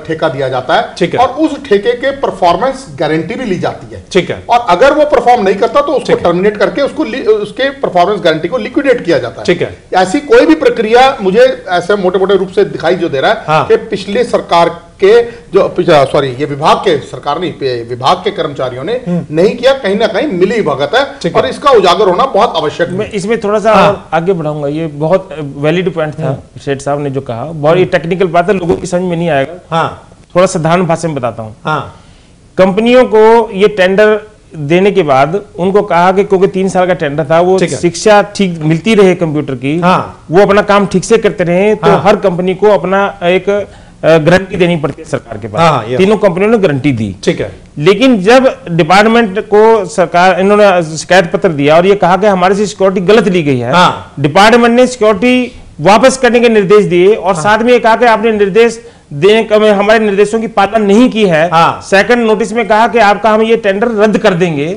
ठेका दिया जाता है। ठीक है। और उस ठेके के परफॉर्मेंस गारंटी भी ली जाती है। ठीक है। और अगर वो परफॉर्म नहीं करता तो उसको टर्मिनेट करके उसके परफॉर्मेंस गारंटी को लिक्विडेट किया जाता है। ठीक है। ऐसी कोई भी प्रक्रिया मुझे ऐसे मोटे मोटे रूप से दिखाई जो दे रहा है कि पिछले सरकार के ये विभाग के, सरकार नहीं, विभाग के कर्मचारियों ने नहीं किया, कहीं ना कहीं मिली भगत है, और इसका उजागर होना बहुत आवश्यक है। मैं इसमें थोड़ा सा आगे बढ़ाऊंगा। ये बहुत वैलिड पॉइंट था शेठ साहब ने जो कहा, बहुत ही टेक्निकल बात है, लोगों की समझ में नहीं आएगा। थोड़ा साधारण भाषा में बताता हूँ। कंपनियों को ये टेंडर देने के बाद उनको कहा कि क्योंकि 3 साल का टेंडर था, वो शिक्षा ठीक मिलती रहे कंप्यूटर की, वो अपना काम ठीक से करते रहे, तो हर कंपनी को अपना एक गारंटी देनी पड़ती है सरकार के पास। तीनों कंपनियों ने गारंटी दी, ठीक है। लेकिन जब डिपार्टमेंट को सरकार इन्होंने शिकायत पत्र दिया और ये कहा कि हमारे से सिक्योरिटी गलत ली गई है, डिपार्टमेंट ने सिक्योरिटी वापस करने के निर्देश दिए और साथ में ये कहा कि आपने निर्देश हमारे निर्देशों की पालना नहीं की है। सेकंड नोटिस में कहा कि आपका हम ये टेंडर रद्द कर देंगे।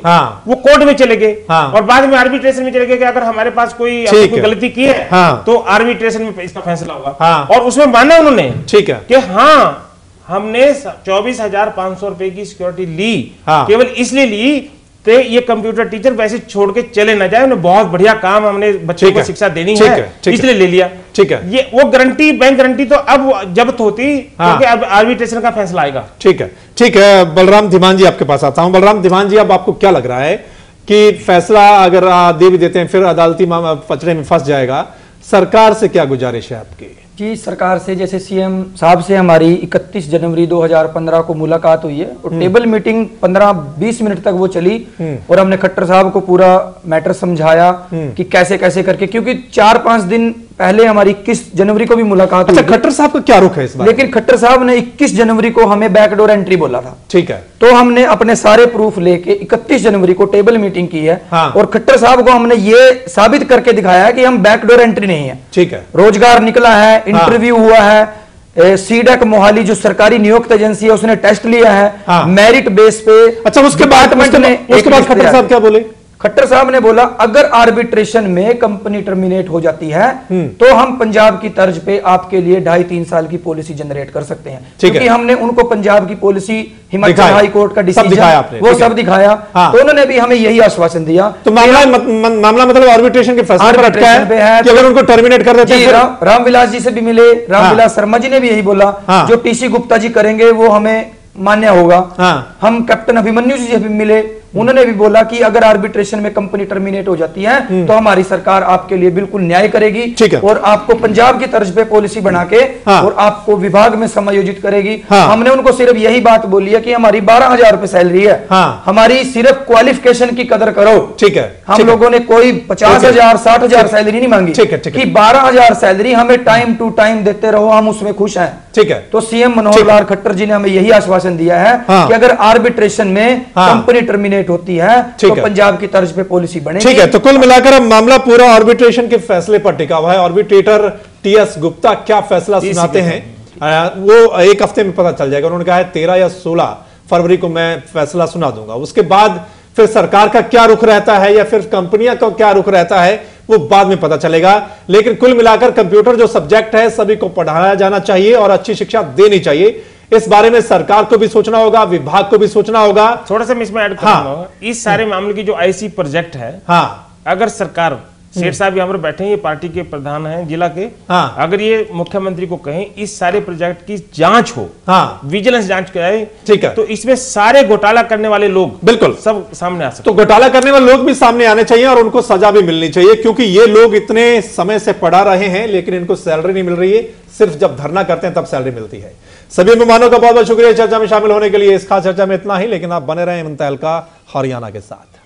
वो कोर्ट में चले गए और बाद में आर्बिट्रेशन में चले गए कि अगर हमारे पास कोई गलती की है तो आर्बिट्रेशन में इसका फैसला होगा। और उसमें माना उन्होंने, ठीक है, कि हाँ हमने 24,500 रुपए की सिक्योरिटी ली, केवल इसलिए ली तो ये कंप्यूटर टीचर वैसे छोड़ के चले ना जाए, उन्हें बहुत बढ़िया काम हमने बच्चों को शिक्षा देनी है, इसलिए ले लिया। ठीक है, ये वो गारंटी, बैंक गारंटी तो अब जब्त होती, क्योंकि अब आर्बिट्रेशन का फैसला आएगा। ठीक है, ठीक है। बलराम धीमान जी आपके पास आता हूं। बलराम धीमान जी, अब आपको क्या लग रहा है कि फैसला अगर दे भी देते हैं फिर अदालती पचड़े में फंस जाएगा, सरकार से क्या गुजारिश है आपकी? जी, सरकार से जैसे सीएम साहब से हमारी 31 जनवरी 2015 को मुलाकात हुई है और टेबल मीटिंग 15-20 मिनट तक वो चली और हमने खट्टर साहब को पूरा मैटर समझाया कि कैसे कैसे करके, क्योंकि 4-5 दिन पहले हमारी 21 जनवरी को भी मुलाकात हुई। खट्टर साहब का क्या रुख है इस बार? लेकिन खट्टर साहब ने 21 जनवरी को हमें बैकडोर एंट्री बोला था। ठीक है, तो हमने अपने सारे प्रूफ लेके 31 जनवरी को टेबल मीटिंग की है और खट्टर साहब को हमने ये साबित करके दिखाया है कि हम बैकडोर एंट्री नहीं है। ठीक है, रोजगार निकला है, इंटरव्यू हुआ है, सीडेक मोहाली जो सरकारी नियुक्त एजेंसी है उसने टेस्ट लिया है मेरिट बेस पे। अच्छा, उसके बाद खट्टर साहब क्या बोले? खट्टर साहब ने बोला अगर आर्बिट्रेशन में कंपनी टर्मिनेट हो जाती है तो हम पंजाब की तर्ज पे आपके लिए 2.5-3 साल की पॉलिसी जनरेट कर सकते हैं, क्योंकि हमने उनको पंजाब की पॉलिसी, हिमाचल हाई कोर्ट का डिसीजन वो सब दिखाया। तो उन्होंने भी हमें यही आश्वासन दिया। तो मामला मतलब आर्बिट्रेशन के फैसले पर अटका है कि अगर उनको टर्मिनेट कर देते हैं। रामविलास जी से भी मिले, रामविलास शर्मा जी ने भी यही बोला, जो टीसी गुप्ता जी करेंगे वो हमें मान्य होगा। हम कैप्टन अभिमन्यु जी से भी मिले, उन्होंने भी बोला कि अगर आर्बिट्रेशन में कंपनी टर्मिनेट हो जाती है तो हमारी सरकार आपके लिए बिल्कुल न्याय करेगी और आपको पंजाब की तर्ज पे पॉलिसी बना के और आपको विभाग में समायोजित करेगी। हमने उनको सिर्फ यही बात बोली है कि हमारी 12,000 रुपए सैलरी है, हमारी सिर्फ क्वालिफिकेशन की कदर करो। ठीक है, हम लोगों ने कोई 50,000 60,000 सैलरी नहीं मांगी कि 12,000 सैलरी हमें टाइम टू टाइम देते रहो, हम उसमें खुश हैं। ठीक है, तो सीएम मनोहर लाल खट्टर जी ने हमें यही आश्वासन दिया है कि अगर आर्बिट्रेशन में कंपनी टर्मिनेट होती है तो पंजाब की तर्ज पे पॉलिसी बनेगी। ठीक है, तो कुल मिलाकर अब मामला पूरा आर्बिट्रेशन के फैसले पर टिका हुआ है। आर्बिट्रेटर टीएस गुप्ता क्या फैसला सुनाते हैं वो एक हफ्ते में पता चल जाएगा। उन्होंने कहा है 13 या 16 फरवरी को मैं फैसला सुना दूंगा। उसके बाद फिर सरकार का क्या रुख रहता है या फिर कंपनियां का क्या रुख रहता है वो बाद में पता चलेगा। लेकिन कुल मिलाकर कंप्यूटर जो सब्जेक्ट है सभी को पढ़ाया जाना चाहिए और अच्छी शिक्षा देनी चाहिए। इस बारे में सरकार को भी सोचना होगा, विभाग को भी सोचना होगा। थोड़ा सा मैं इसमें ऐड करूंगा, इस सारे मामले की जो आईसी प्रोजेक्ट है, अगर सरकार, सेठ साहब यहाँ पर बैठे हैं, ये पार्टी के प्रधान हैं जिला के, अगर ये मुख्यमंत्री को कहें इस सारे प्रोजेक्ट की जांच हो, विजिलेंस जांच कराए, ठीक है, तो इसमें सारे घोटाला करने वाले लोग बिल्कुल सब सामने आ सकते। तो घोटाला करने वाले लोग भी सामने आने चाहिए और उनको सजा भी मिलनी चाहिए, क्योंकि ये लोग इतने समय से पढ़ा रहे हैं लेकिन इनको सैलरी नहीं मिल रही है। सिर्फ जब धरना करते हैं तब सैलरी मिलती है। सभी मेहमानों का बहुत बहुत शुक्रिया चर्चा में शामिल होने के लिए। इस खास चर्चा में इतना ही, लेकिन आप बने रहें मुंतहल का हरियाणा के साथ।